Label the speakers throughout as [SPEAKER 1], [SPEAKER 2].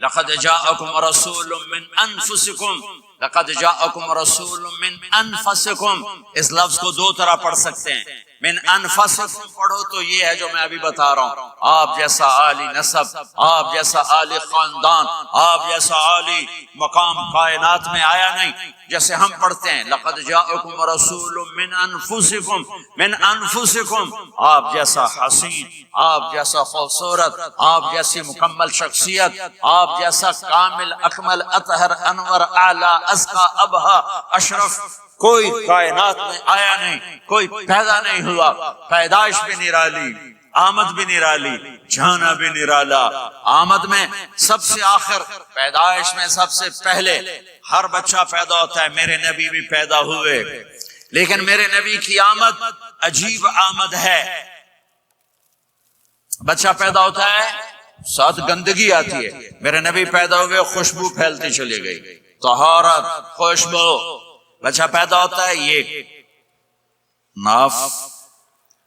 [SPEAKER 1] لقد جاءکم رسول من انفسکم، لقد جاءکم رسول من انفسکم، اس لفظ کو دو طرح پڑھ سکتے ہیں، من انفسکم پڑھو تو یہ ہے جو میں ابھی بتا رہا ہوں، آپ جیسا عالی نسب، آپ جیسا عالی خاندان، آپ جیسا عالی مقام کائنات میں آیا نہیں، جیسے ہم پڑھتے ہیں لقد جاءکم رسول من انفسکم، من انفسکم، آپ جیسا حسین، آپ جیسا خوبصورت، آپ جیسی مکمل شخصیت، آپ جیسا کامل اکمل اطہر انور اعلی ازکی ابہا اشرف کوئی کائنات میں آیا نہیں، کوئی پیدا نہیں ہوا، پیدائش بھی نرالی، آمد بھی نرالی، جانا بھی نرالا، آمد میں سب سے آخر، پیدائش میں سب سے پہلے، ہر بچہ پیدا ہوتا ہے، میرے نبی بھی پیدا ہوئے، لیکن میرے نبی کی آمد عجیب آمد ہے، بچہ پیدا ہوتا ہے ساتھ گندگی آتی ہے، میرے نبی پیدا ہوئے خوشبو پھیلتی چلی گئی، طہارت، خوشبو، بچہ پیدا ہوتا ہے یہ ناف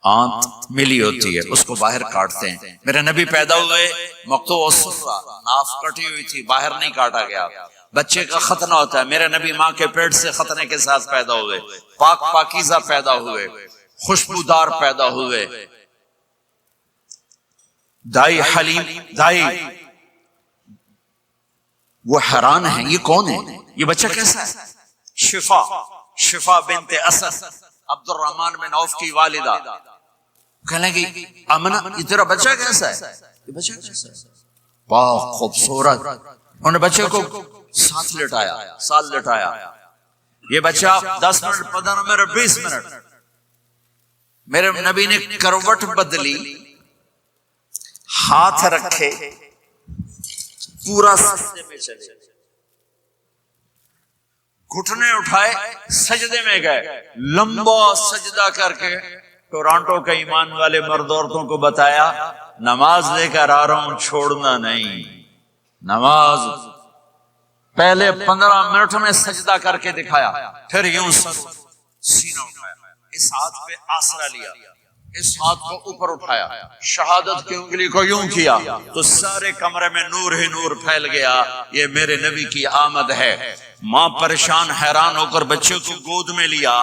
[SPEAKER 1] آنت ملی ہوتی ہے، اس کو باہر کاٹتے ہیں، میرے نبی پیدا ہوئے مقطوع السرہ، ناف کٹی ہوئی تھی، باہر نہیں کاٹا گیا، بچے کا ختنہ ہوتا ہے، میرے نبی ماں کے پیٹ سے ختنے کے ساتھ پیدا ہوئے، پاک پاکیزہ پیدا ہوئے، خوشبودار پیدا ہوئے، دائی حلیم، دائی وہ حیران ہیں یہ کون ہے، یہ بچہ کیسا ہے؟ شفا، شفا بنت اسد، عبد الرحمن بن عوف کی والدہ، کہنے لگی آمنہ یہ تیرا بچہ کیسا ہے؟ یہ بچہ کیسا ہے؟ پاک خوبصورت، انہوں نے بچے کو ساتھ لٹایا، ساتھ لٹایا، یہ بچہ 10 منٹ 15 منٹ 20 منٹ، میرے نبی نے کروٹ بدلی، ہاتھ رکھے، پورا سجدے میں چلے، گھٹنے اٹھائے، سجدے میں گئے، لمبا سجدہ کر کے ٹورانٹو کے ایمان والے مرد عورتوں کو بتایا نماز لے کر آ رہا ہوں، چھوڑنا نہیں، نماز پہلے 15 منٹ میں سجدہ کر کے دکھایا، پھر یوں سینہ اٹھایا، اس ہاتھ پہ آسرا لیا، اس ہاتھ کو اوپر اٹھایا، شہادت کی انگلی کو یوں کیا تو سارے کمرے میں نور ہی نور پھیل گیا، یہ میرے نبی کی آمد ہے۔ ماں پریشان حیران ہو کر بچے کو گود میں لیا،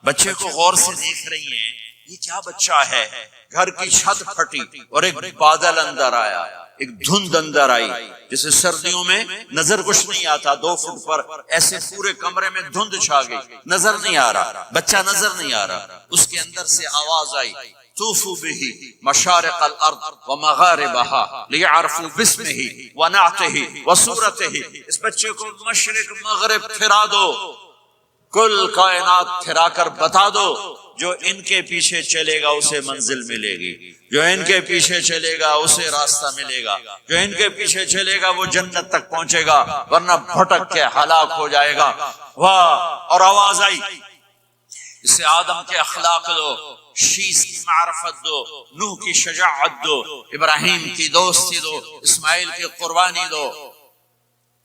[SPEAKER 1] بچے کو غور سے دیکھ رہی ہیں، یہ کیا بچہ ہے؟ گھر کی چھت پھٹی اور ایک بادل اندر آیا، ایک دھند اندر آئی، جیسے سردیوں میں نظر کچھ نہیں آتا، 2 فٹ پر ایسے پورے کمرے میں دھند چھا گئی، نظر نہیں آ رہا، بچہ نظر نہیں آ رہا، اس کے اندر سے آواز آئی طوفوا به مشارق الارض ومغاربها لیعرفوا باسمه ونعته وصورته، اس بچے کو مشرق مغرب پھرا دو، کل کائنات پھرا کر بتا دو، جو ان کے پیچھے چلے گا اسے منزل ملے گی، جو ان کے پیچھے چلے گا اسے راستہ ملے گا، جو ان کے پیچھے چلے گا وہ جنت تک پہنچے گا ورنہ بھٹک کے ہلاک ہو جائے گا۔ واہ! اور آواز آئی اسے آدم کے اخلاق دو، شیس کی معرفت دو، نوح کی شجاعت دو، ابراہیم کی دوستی دو، اسماعیل کی قربانی دو،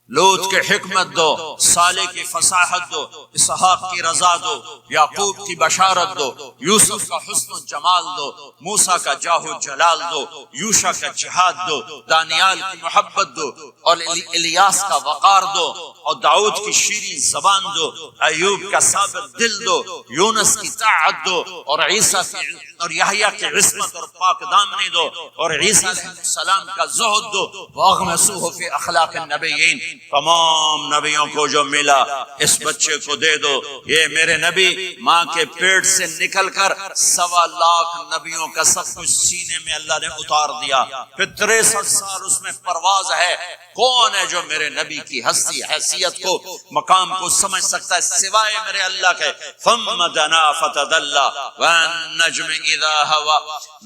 [SPEAKER 1] لوط کے حکمت دو، صالح کی فصاحت دو، اسحاق کی رضا دو، یعقوب کی بشارت دو، یوسف کا حسن و جمال دو، موسیٰ کا جاہ و جلال دو، یوشع کا جہاد دو، دانیال کی محبت دو، اور الیاس کا وقار دو، اور داؤد کی شیریں زبان دو، ایوب کا ثابت دل دو، یونس کی طاعت دو، اور عیسیٰ کی اور یحییٰ کی عصمت اور پاک دامنی دو، اور عیسیٰ علیہ السلام کا زہد دو، وَاغْمَسُوهُ فِي أَخْلَاقِ النَّبِيِّينَ، تمام نبیوں کو جو ملا اس بچے کو دے دو۔ یہ میرے نبی ماں کے پیٹ سے نکل کر 1.25 لاکھ نبیوں کا سب کچھ سینے میں اللہ نے اتار دیا، پھر 63 سال اس میں پرواز ہے۔ کون ہے جو میرے نبی کی ہستی حیثیت کو مقام کو سمجھ سکتا ہے سوائے میرے اللہ کے؟ ثم دنا فتدلى والنجم اذا هوى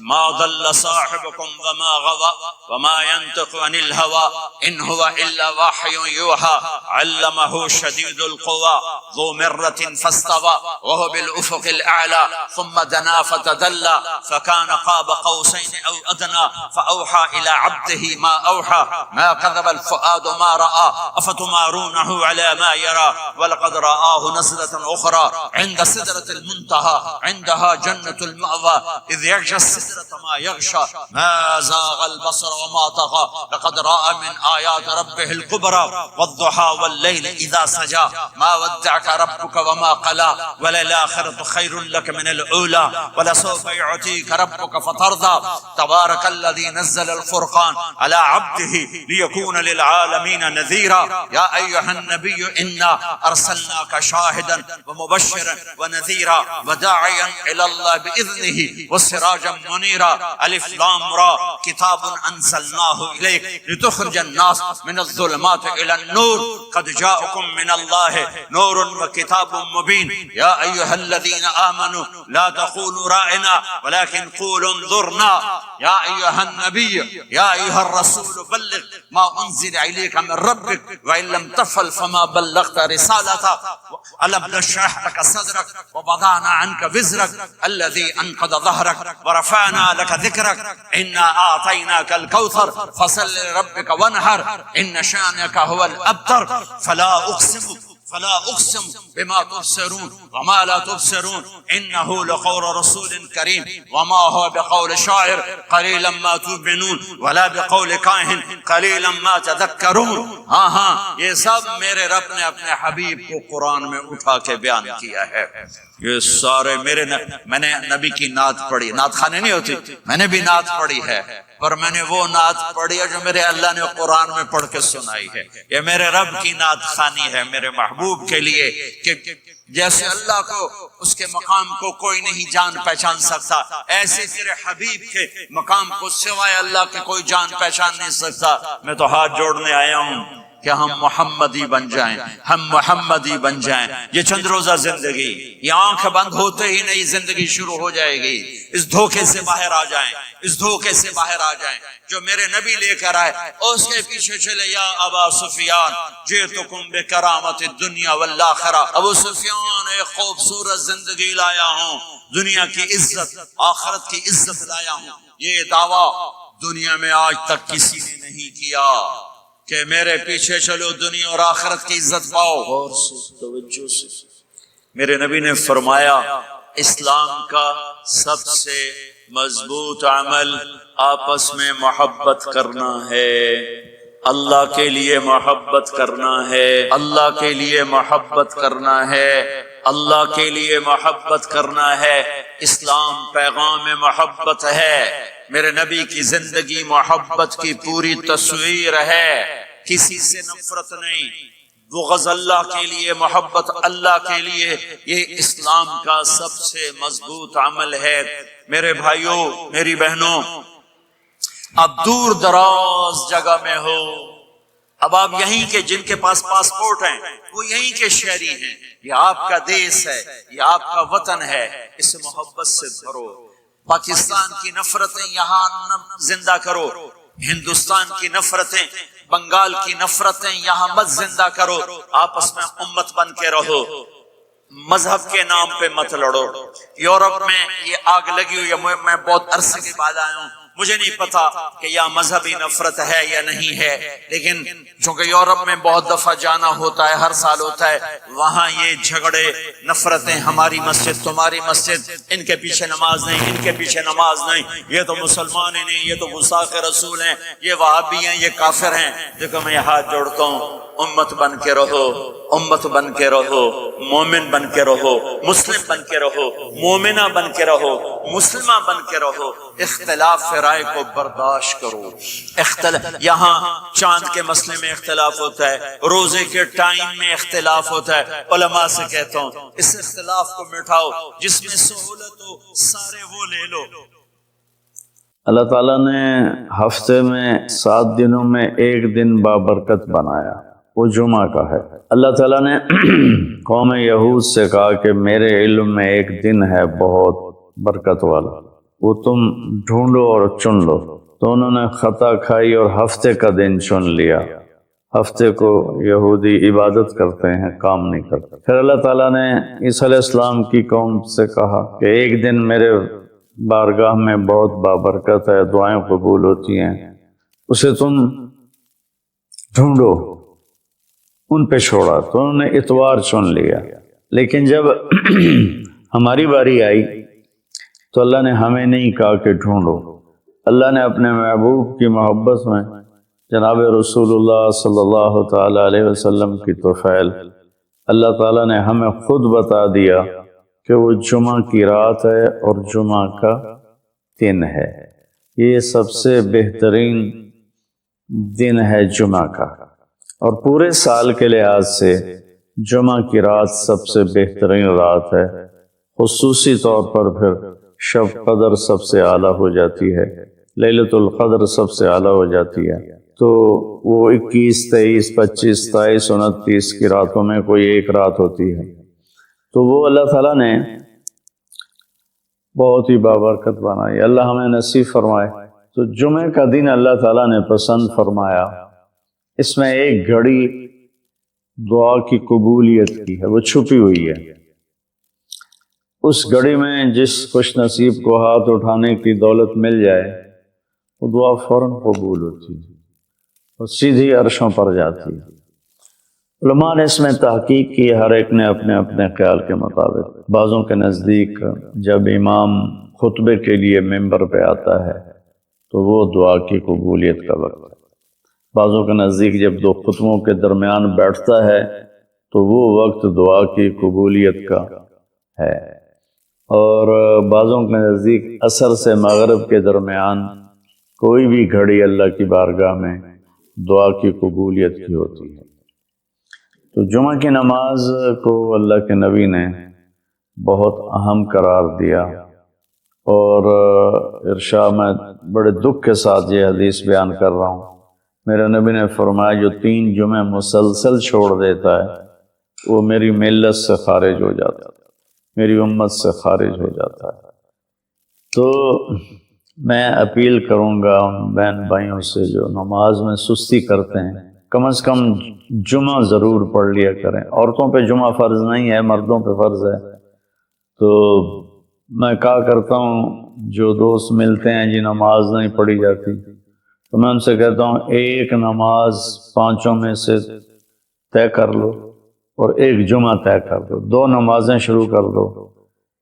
[SPEAKER 1] ما ضل صاحبكم وما غوى وما ينطق عن الهوى ان هو الا وحي يوحى علمه شديد القوى ذو مرة فاستوى وهو بالافق الاعلى ثم دنا فتدلى فكان قاب قوسين او ادنى فاوحى الى عبده ما اوحى ما كذب الفؤاد ما راى افتمارون معه على ما يرى ولقد رآه نزلة أخرى عند سدرة المنتهى عندها جنة المأوى إذ يغشى السدرة ما يغشى ما زاغ البصر وما طغى لقد رأى من آيات ربه الكبرى والضحى والليل إذا سجى ما ودعك ربك وما قلى وللآخرة خير لك من الأولى ولسوف يعطيك ربك فترضى تبارك الذي نزل الفرقان على عبده ليكون للعالمين نذيرا يا أيها النبي إنا أرسلناك شاهدا ومبشرا ونذيرا وداعيا إلى الله بإذنه وسراجا منيرا ألف لام را كتاب أنزلناه إليك لتخرج الناس من الظلمات إلى النور قد جاءكم من الله نور وكتاب مبين يا أيها الذين آمنوا لا تقولوا رائنا ولكن قولوا انظرنا يا أيها النبي يا أيها الرسول بلغ ما أنزل إليك من ربك وإن لم تفعل فما بلغت رسالته ألم نشرح لك صدرك ووضعنا عنك وزرك الذي أنقض ظهرك ورفعنا لك ذكرك إنا أعطيناك الكوثر فصل لربك وانحر إن شانك هو الأبتر فلا أقسم بما تبصرون وما لا تبصرون إنه لقول رسول كريم وما هو بقول شاعر قليلا ما تؤمنون ولا بقول کاہن قليلا ما تذكرون ہاں یہ سب میرے رب نے اپنے حبیب کو قرآن میں اٹھا کے بیان کیا ہے. یہ سارے میں نے نبی کی نعت پڑھی. نعت خانے نہیں ہوتی, میں نے بھی نعت پڑھی ہے, پر میں نے وہ نعت پڑھی ہے جو میرے اللہ نے قرآن میں پڑھ کے سنائی ہے. یہ میرے رب کی نعت خانی ہے میرے محبوب کے لیے کہ جیسے اللہ کو اس کے مقام کو کوئی نہیں جان پہچان سکتا, ایسے تیرے حبیب کے مقام کو سوائے اللہ کے کوئی جان پہچان نہیں سکتا. میں تو ہاتھ جوڑنے آیا ہوں کہ ہم محمدی بن جائیں, ہم محمدی بن جائیں. یہ چند روزہ زندگی, یہ آنکھ بند ہوتے ہی نئی زندگی شروع ہو جائے گی. اس دھوکے سے باہر آ جائیں, اس دھوکے سے باہر آ جائیں جو میرے نبی لے کر آئے. اور اس کے پیچھے چلے یا ابا سفیان جئتکم بکرامت الدنیا والآخرہ. ابو سفیان ایک خوبصورت زندگی لایا ہوں, دنیا کی عزت آخرت کی عزت لایا ہوں. یہ دعویٰ دنیا میں آج تک کسی نے نہیں کیا کہ میرے پیچھے چلو دنیا اور آخرت کی عزت پاؤ. اور توجہ سے میرے نبی نے فرمایا اسلام کا سب سے مضبوط عمل آپس میں محبت کرنا ہے. اللہ کے لیے محبت کرنا ہے, اللہ کے لیے محبت کرنا ہے, اللہ کے لیے محبت کرنا ہے. اسلام پیغام محبت ہے. میرے نبی کی زندگی محبت کی پوری تصویر ہے. کسی سے نفرت نہیں, بغض اللہ کے لیے, محبت اللہ کے لیے. یہ اسلام کا سب سے مضبوط عمل ہے. میرے بھائیوں میری بہنوں, اب دور دراز جگہ میں ہو, اب آپ یہیں کے جن کے پاس پاسپورٹ ہیں وہ یہیں کے شہری ہیں. یہ آپ کا دیش ہے, یہ آپ کا وطن ہے, اس محبت سے بھرو. پاکستان کی نفرتیں یہاں زندہ کرو, ہندوستان کی نفرتیں, بنگال کی نفرتیں یہاں مت زندہ کرو. آپس میں امت بن کے رہو, مذہب کے نام پہ مت لڑو. یورپ میں یہ آگ لگی ہوئی ہے, میں بہت عرصے کے بعد آیا ہوں, مجھے نہیں پتا کہ یہاں مذہبی نفرت ہے یا نہیں ہے, لیکن چونکہ یورپ میں بہت دفعہ جانا ہوتا ہے, ہر سال ہوتا ہے, وہاں یہ جھگڑے نفرتیں, ہماری مسجد تمہاری مسجد, ان کے پیچھے نماز نہیں, ان کے پیچھے نماز نہیں, یہ تو مسلمان ہی نہیں, یہ تو گستاخ رسول ہیں, یہ وہابی ہیں, یہ کافر ہیں. دیکھو میں یہ ہاتھ جوڑتا ہوں, امت بن کے رہو, امت بن کے رہو, مومن بن کے رہو, مسلم بن کے رہو, مومنہ بن کے رہو, مسلمہ بن کے رہو. اختلاف رائے کو برداشت کرو. یہاں چاند کے مسئلے میں اختلاف ہوتا ہے, روزے کے ٹائم میں اختلاف ہوتا ہے. علماء سے کہتا ہوں اس اختلاف کو مٹاؤ, جس میں سہولت ہو سارے وہ لے لو.
[SPEAKER 2] اللہ تعالیٰ نے ہفتے میں 7 دنوں میں ایک دن بابرکت بنایا, وہ جمعہ کا ہے. اللہ تعالیٰ نے قوم یہود سے کہا کہ میرے علم میں ایک دن ہے بہت برکت والا, وہ تم ڈھونڈو اور چن لو. تو انہوں نے خطا کھائی اور ہفتے کا دن چن لیا. ہفتے کو یہودی عبادت کرتے ہیں, کام نہیں کرتے. پھر اللہ تعالیٰ نے عیسیٰ علیہ السلام کی قوم سے کہا کہ ایک دن میرے بارگاہ میں بہت بابرکت ہے, دعائیں قبول ہوتی ہیں, اسے تم ڈھونڈو. ان پہ چھوڑا تو انہوں نے اتوار چن لیا. لیکن جب ہماری باری آئی تو اللہ نے ہمیں نہیں کہا کہ ڈھونڈو. اللہ نے اپنے محبوب کی محبت میں جناب رسول اللہ صلی اللہ تعالیٰ علیہ وسلم کی توفیل اللہ تعالیٰ نے ہمیں خود بتا دیا کہ وہ جمعہ کی رات ہے اور جمعہ کا دن ہے. یہ سب سے بہترین دن ہے جمعہ کا، اور پورے سال کے لحاظ سے جمعہ کی رات سب سے بہترین رات ہے. خصوصی طور پر پھر شب قدر سب سے اعلیٰ ہو جاتی ہے، لیلۃ القدر سب سے اعلیٰ ہو جاتی ہے. تو وہ 21، 23، 25، 27، 29 کی راتوں میں کوئی ایک رات ہوتی ہے. تو وہ اللہ تعالیٰ نے بہت ہی بابرکت بنائی. اللہ ہمیں نصیب فرمائے. تو جمعہ کا دن اللہ تعالیٰ نے پسند فرمایا. اس میں ایک گھڑی دعا کی قبولیت کی ہے، وہ چھپی ہوئی ہے. اس گھڑی میں جس خوش نصیب کو ہاتھ اٹھانے کی دولت مل جائے وہ دعا فوراً قبول ہوتی ہے اور سیدھی عرشوں پر جاتی ہے. علماء نے اس میں تحقیق کی، ہر ایک نے اپنے اپنے خیال کے مطابق. بعضوں کے نزدیک جب امام خطبے کے لیے ممبر پہ آتا ہے تو وہ دعا کی قبولیت کا وقت ہے. بعضوں کے نزدیک جب دو خطبوں کے درمیان بیٹھتا ہے تو وہ وقت دعا کی قبولیت کا ہے. اور بعضوں کے نزدیک عصر سے مغرب کے درمیان کوئی بھی گھڑی اللہ کی بارگاہ میں دعا کی قبولیت کی ہوتی ہے. تو جمعہ کی نماز کو اللہ کے نبی نے بہت اہم قرار دیا، اور ارشاد میں بڑے دکھ کے ساتھ یہ حدیث بیان کر رہا ہوں. میرے نبی نے فرمایا جو 3 جمعے مسلسل چھوڑ دیتا ہے وہ میری ملت سے خارج ہو جاتا ہے، میری امت سے خارج ہو جاتا ہے. تو میں اپیل کروں گا ان بہن بھائیوں سے جو نماز میں سستی کرتے ہیں، کم از کم جمعہ ضرور پڑھ لیا کریں. عورتوں پہ جمعہ فرض نہیں ہے، مردوں پہ فرض ہے. تو میں کہا کرتا ہوں جو دوست ملتے ہیں جی نماز نہیں پڑھی جاتی، تو میں ان سے کہتا ہوں ایک نماز 5 میں سے طے کر لو اور ایک جمعہ طے کر دو. 2 نمازیں شروع کر دو.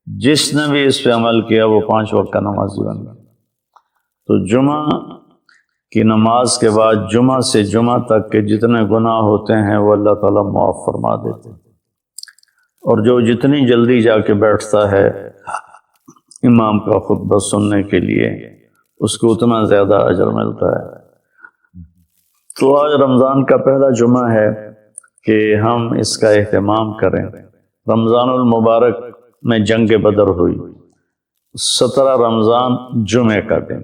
[SPEAKER 2] جس نے بھی اس پہ عمل کیا وہ 5 وقت کا نمازی بن گیا. تو جمعہ کی نماز کے بعد جمعہ سے جمعہ تک کے جتنے گناہ ہوتے ہیں وہ اللہ تعالیٰ معاف فرما دیتے ہیں. اور جو جتنی جلدی جا کے بیٹھتا ہے امام کا خطبہ سننے کے لیے اس کو اتنا زیادہ اجر ملتا ہے. تو آج رمضان کا پہلا جمعہ ہے کہ ہم اس کا اہتمام کریں. رمضان المبارک میں جنگ بدر ہوئی، 17 رمضان جمعے کا دن،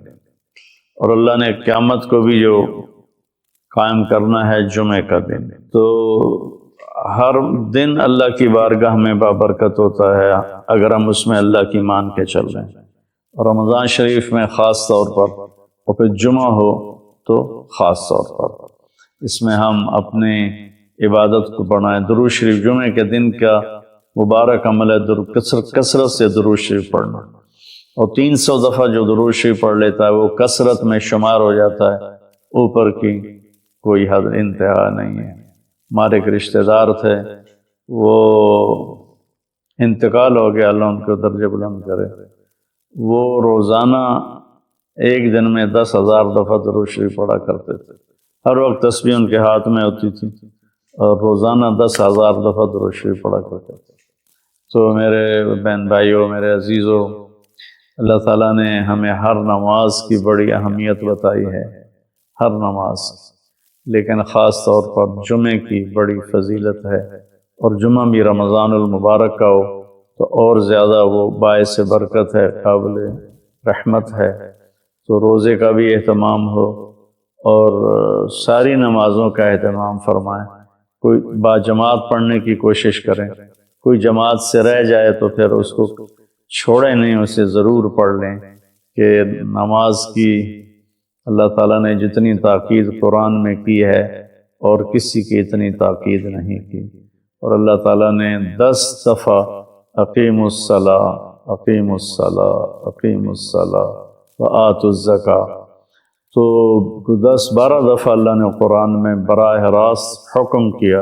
[SPEAKER 2] اور اللہ نے قیامت کو بھی جو قائم کرنا ہے جمعے کا دن. تو ہر دن اللہ کی بارگاہ میں بابرکت ہوتا ہے اگر ہم اس میں اللہ کی مان کے چل رہے ہیں. اور رمضان شریف میں خاص طور پر، اور پھر جمعہ ہو تو خاص طور پر اس میں ہم اپنے عبادت کو بڑھائیں. درود شریف جمعے کے دن کا مبارک عمل ہے، کثرت سے درود شریف پڑھنا. اور 300 دفعہ جو درود شریف پڑھ لیتا ہے وہ کثرت میں شمار ہو جاتا ہے، اوپر کی کوئی حد انتہا نہیں ہے. ہمارے ایک رشتہ دار تھے، وہ انتقال ہو گیا، اللہ ان کو درجہ بلند کرے. وہ روزانہ ایک دن میں 10,000 دفعہ درود شریف پڑھا کرتے تھے. ہر وقت تسبیح ان کے ہاتھ میں ہوتی تھی اور روزانہ 10,000 دفعہ درود شریف پڑھا کرتے تھے. تو میرے بہن بھائیوں، میرے عزیزوں، اللہ تعالیٰ نے ہمیں ہر نماز کی بڑی اہمیت بتائی ہے، ہر نماز، لیکن خاص طور پر جمعے کی بڑی فضیلت ہے. اور جمعہ بھی رمضان المبارک کا ہو تو اور زیادہ وہ باعث برکت ہے، قابل رحمت ہے. تو روزے کا بھی اہتمام ہو اور ساری نمازوں کا اہتمام فرمائیں. کوئی باجماعت پڑھنے کی کوشش کریں. کوئی جماعت سے رہ جائے تو پھر اس کو چھوڑیں نہیں، اسے ضرور پڑھ لیں. کہ نماز کی اللہ تعالیٰ نے جتنی تاکید قرآن میں کی ہے اور کسی کی اتنی تاکید نہیں کی. اور اللہ تعالیٰ نے 10 دفعہ اقیم الصلاۃ، اقیم الصلاۃ، اقیم الصلاۃ وآتوا الزکاۃ، تو 10-12 دفعہ اللہ نے قرآن میں براہ راست حکم کیا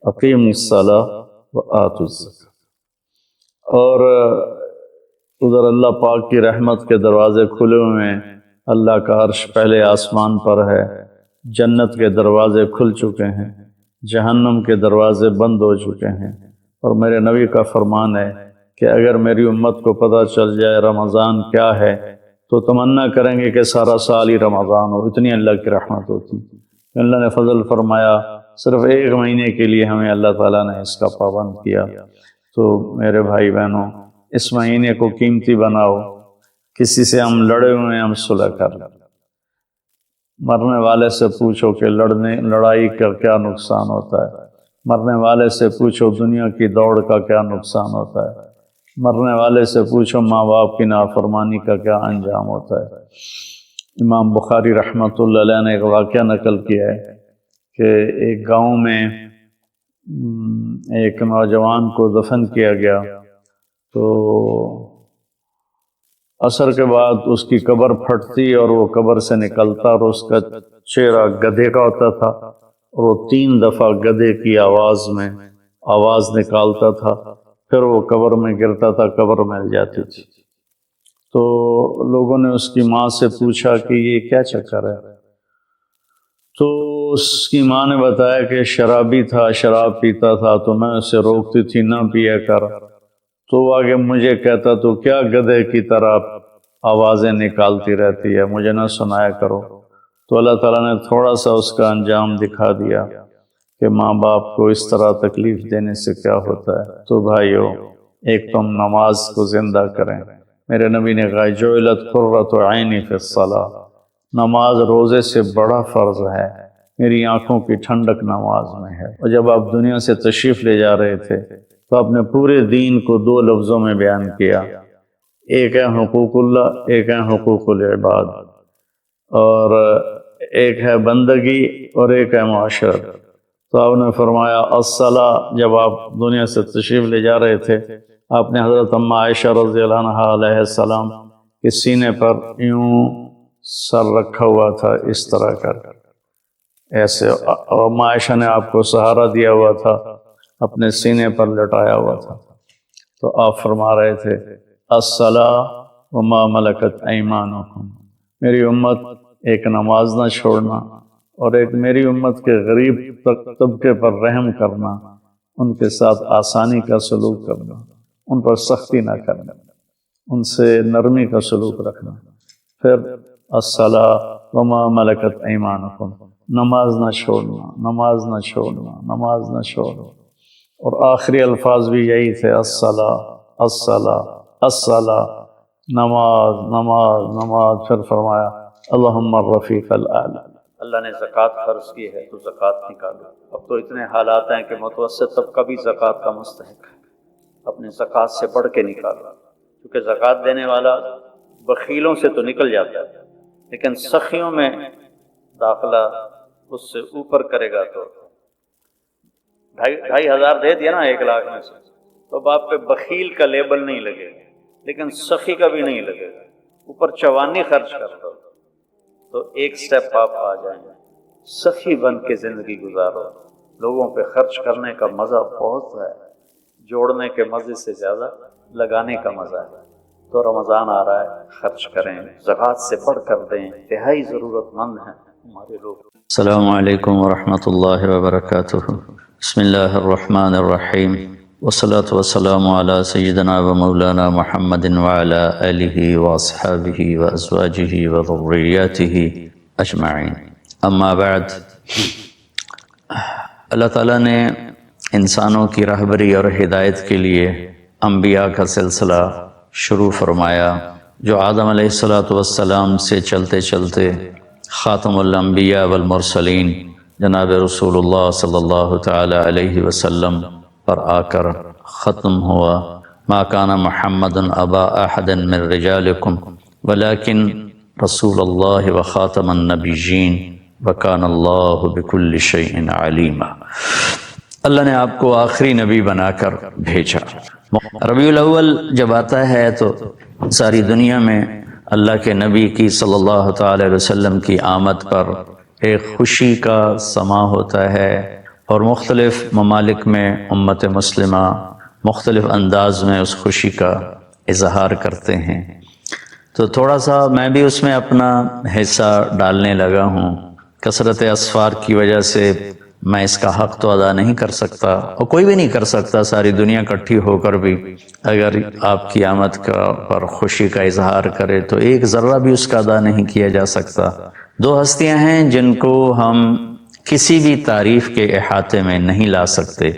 [SPEAKER 2] اقیموا الصلاۃ وآتوا الزکاۃ۔ اور ادھر اللہ پاک کی رحمت کے دروازے کھلے ہوئے ہیں، اللہ کا عرش پہلے آسمان پر ہے، جنت کے دروازے کھل چکے ہیں، جہنم کے دروازے بند ہو چکے ہیں۔ اور میرے نبی کا فرمان ہے کہ اگر میری امت کو پتہ چل جائے رمضان کیا ہے تو تمنا کریں گے کہ سارا سال ہی رمضان ہو، اتنی اللہ کی رحمت ہوتی۔ اللہ نے فضل فرمایا، صرف ایک مہینے کے لیے ہمیں اللہ تعالیٰ نے اس کا پابند کیا۔ تو میرے بھائی بہنوں، اس مہینے کو قیمتی بناؤ، کسی سے ہم لڑے ہوئے ہیں ہم صلح کر لیں۔ مرنے والے سے پوچھو کہ لڑائی کا کیا نقصان ہوتا ہے، مرنے والے سے پوچھو دنیا کی دوڑ کا کیا نقصان ہوتا ہے، مرنے والے سے پوچھو ماں باپ کی نافرمانی کا کیا انجام ہوتا ہے۔ امام بخاری رحمۃ اللہ علیہ نے ایک واقعہ نقل کیا ہے کہ ایک گاؤں میں ایک نوجوان کو دفن کیا گیا، تو عصر کے بعد اس کی قبر پھٹتی اور وہ قبر سے نکلتا، اور اس کا چہرہ گدھے کا ہوتا تھا، اور وہ 3 دفعہ گدھے کی آواز میں آواز نکالتا تھا، پھر وہ قبر میں گرتا تھا، قبر مل جاتی تھی۔ تو لوگوں نے اس کی ماں سے پوچھا کہ یہ کیا چکر ہے؟ تو اس کی ماں نے بتایا کہ شرابی تھا، شراب پیتا تھا، تو میں اسے روکتی تھی نہ پیا کر، تو وہ آگے مجھے کہتا تو کیا گدھے کی طرح آوازیں نکالتی رہتی ہے، مجھے نہ سنایا کرو۔ تو اللہ تعالیٰ نے تھوڑا سا اس کا انجام دکھا دیا کہ ماں باپ کو اس طرح تکلیف دینے سے کیا ہوتا ہے۔ تو بھائیو، ایک تم نماز کو زندہ کریں۔ میرے نبی نے کہا جعلت قرۃ عینی فی الصلاۃ، نماز روزے سے بڑا فرض ہے، میری آنکھوں کی ٹھنڈک نماز میں ہے۔ اور جب آپ دنیا سے تشریف لے جا رہے تھے تو آپ نے پورے دین کو 2 لفظوں میں بیان کیا، ایک ہے حقوق اللہ، ایک ہے حقوق العباد، اور ایک ہے بندگی اور ایک ہے معاشرت۔ تو آپ نے فرمایا الصلاۃ، جب آپ دنیا سے تشریف لے جا رہے تھے آپ نے حضرت ام عائشہ رضی اللہ عنہا علیہ السلام کے سینے پر یوں سر رکھا ہوا تھا، اس طرح کر ایسے، اور ام عائشہ نے آپ کو سہارا دیا ہوا تھا، اپنے سینے پر لٹایا ہوا تھا۔ تو آپ فرما رہے تھے الصلاۃ وما ملکت ایمانکم، میری امت ایک نماز نہ چھوڑنا، اور ایک میری امت کے غریب طبقے پر رحم کرنا، ان کے ساتھ آسانی کا سلوک کرنا، ان پر سختی نہ کرنا، ان سے نرمی کا سلوک رکھنا۔ پھر الصلاۃ وما ملکت ایمانکم، نماز نہ چھوڑنا، نماز نہ چھوڑنا، نماز نہ چھوڑنا۔ اور آخری الفاظ بھی یہی تھے الصلاۃ الصلاۃ الصلاۃ، نماز نماز نماز۔ پھر فرمایا اللہم الرفیق الاعلی، اللہ نے زکوٰۃ فرض کی ہے تو زکوٰۃ نکالو۔ اب تو اتنے حالات ہیں کہ متوسط طبقہ بھی زکوٰۃ کا مستحق ہے، اپنے زکوٰۃ سے بڑھ کے نکالو، کیونکہ زکوٰۃ دینے والا بخیلوں سے تو نکل جاتا ہے، لیکن سخیوں میں داخلہ اس سے اوپر کرے گا تو 2,500 دے دیا نا 1 لاکھ میں سے، تو اب آپ پہ بخیل کا لیبل نہیں لگے گا، لیکن سخی کا بھی نہیں لگے گا۔ اوپر 54 خرچ کر دو تو 1 سٹیپ آپ آ جائیں گے، سخی بن کے زندگی گزارو۔ لوگوں پہ خرچ کرنے کا مزہ بہت ہے، جوڑنے کے مزے سے زیادہ لگانے کا مزہ ہے۔ تو رمضان آ رہا ہے، خرچ کریں، زکوٰۃ سے بڑھ کر دیں، انتہائی ضرورت مند ہیں ہمارے لوگ۔
[SPEAKER 3] السلام علیکم ورحمۃ اللہ وبرکاتہ۔ بسم اللہ الرحمن الرحیم، والصلاة والسلام علی سیدنا و مولانا محمد وعلی آلہ واصحابہ وازواجہ وذریاتہ اجمعین، اما بعد۔ اللہ تعالیٰ نے انسانوں کی رہبری اور ہدایت کے لیے انبیاء کا سلسلہ شروع فرمایا، جو آدم علیہ السلام سے چلتے چلتے خاتم الانبیاء والمرسلین جناب رسول اللہ صلی اللہ تعالی علیہ وسلم پر آ کر ختم ہوا۔ ما کان محمد ابا احد من رجالکم ولکن رسول اللہ وخاتم النبیین وکان اللہ بکل شیء علیما۔ اللہ نے آپ کو آخری نبی بنا کر بھیجا۔ ربیع الاول جب آتا ہے تو ساری دنیا میں اللہ کے نبی کی صلی اللہ تعالی وسلم کی آمد پر ایک خوشی کا سما ہوتا ہے، اور مختلف ممالک میں امت مسلمہ مختلف انداز میں اس خوشی کا اظہار کرتے ہیں۔ تو تھوڑا سا میں بھی اس میں اپنا حصہ ڈالنے لگا ہوں۔ کثرت اسفار کی وجہ سے میں اس کا حق تو ادا نہیں کر سکتا، اور کوئی بھی نہیں کر سکتا، ساری دنیا اکٹھی ہو کر بھی اگر آپ کی آمد پر خوشی کا اظہار کرے تو ایک ذرہ بھی اس کا ادا نہیں کیا جا سکتا۔ دو ہستیاں ہیں جن کو ہم کسی بھی تعریف کے احاطے میں نہیں لا سکتے،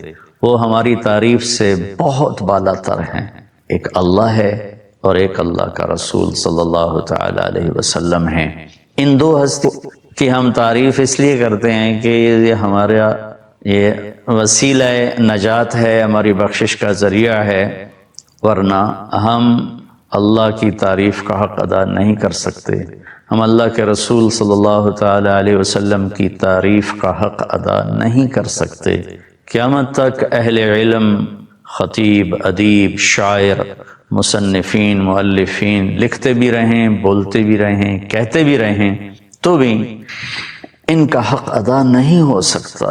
[SPEAKER 3] وہ ہماری تعریف سے بہت بالا تر ہیں، ایک اللہ ہے اور ایک اللہ کا رسول صلی اللہ تعالی علیہ وسلم ہیں۔ ان دو ہستیوں کی ہم تعریف اس لیے کرتے ہیں کہ یہ ہمارا یہ وسیلہ نجات ہے، ہماری بخشش کا ذریعہ ہے، ورنہ ہم اللہ کی تعریف کا حق ادا نہیں کر سکتے، ہم اللہ کے رسول صلی اللہ تعالی علیہ وسلم کی تعریف کا حق ادا نہیں کر سکتے۔ قیامت تک اہل علم، خطیب، ادیب، شاعر، مصنفین، مؤلفین لکھتے بھی رہیں، بولتے بھی رہیں، کہتے بھی رہیں، تو بھی ان کا حق ادا نہیں ہو سکتا۔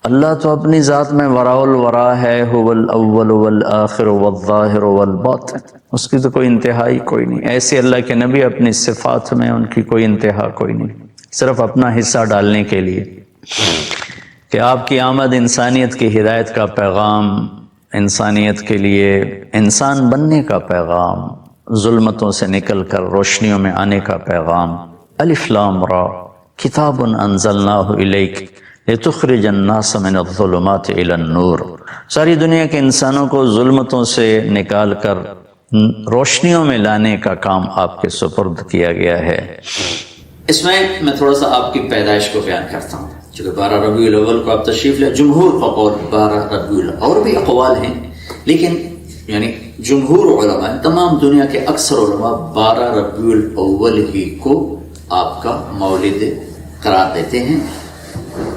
[SPEAKER 3] اللہ تو اپنی ذات میں وراء الورا ہے، هو الاول والآخر والظاہر والباطن، اس کی تو کوئی انتہا ہی کوئی نہیں۔ ایسے اللہ کے نبی اپنی صفات میں ان کی کوئی انتہا کوئی نہیں، صرف اپنا حصہ ڈالنے کے لیے کہ آپ کی آمد انسانیت کی ہدایت کا پیغام، انسانیت کے لیے انسان بننے کا پیغام، ظلمتوں سے نکل کر روشنیوں میں آنے کا پیغام۔ الف لام را کتاب انزلناہ الیک لتخرج الناس من الظلمات الی النور، ساری دنیا کے انسانوں کو ظلمتوں سے نکال کر روشنیوں میں لانے کا کام آپ کے سپرد کیا گیا ہے۔
[SPEAKER 4] اس میں تھوڑا سا آپ کی پیدائش کو بیان کرتا ہوں، چونکہ 12 ربیع الاول کو آپ تشریف لے، جمہور کا قول 12 ربیع الاول، اور بھی اقوال ہیں لیکن یعنی جمہور علماء، تمام دنیا کے اکثر علماء 12 ربیع الاول ہی کو آپ کا مولد قرار دیتے ہیں۔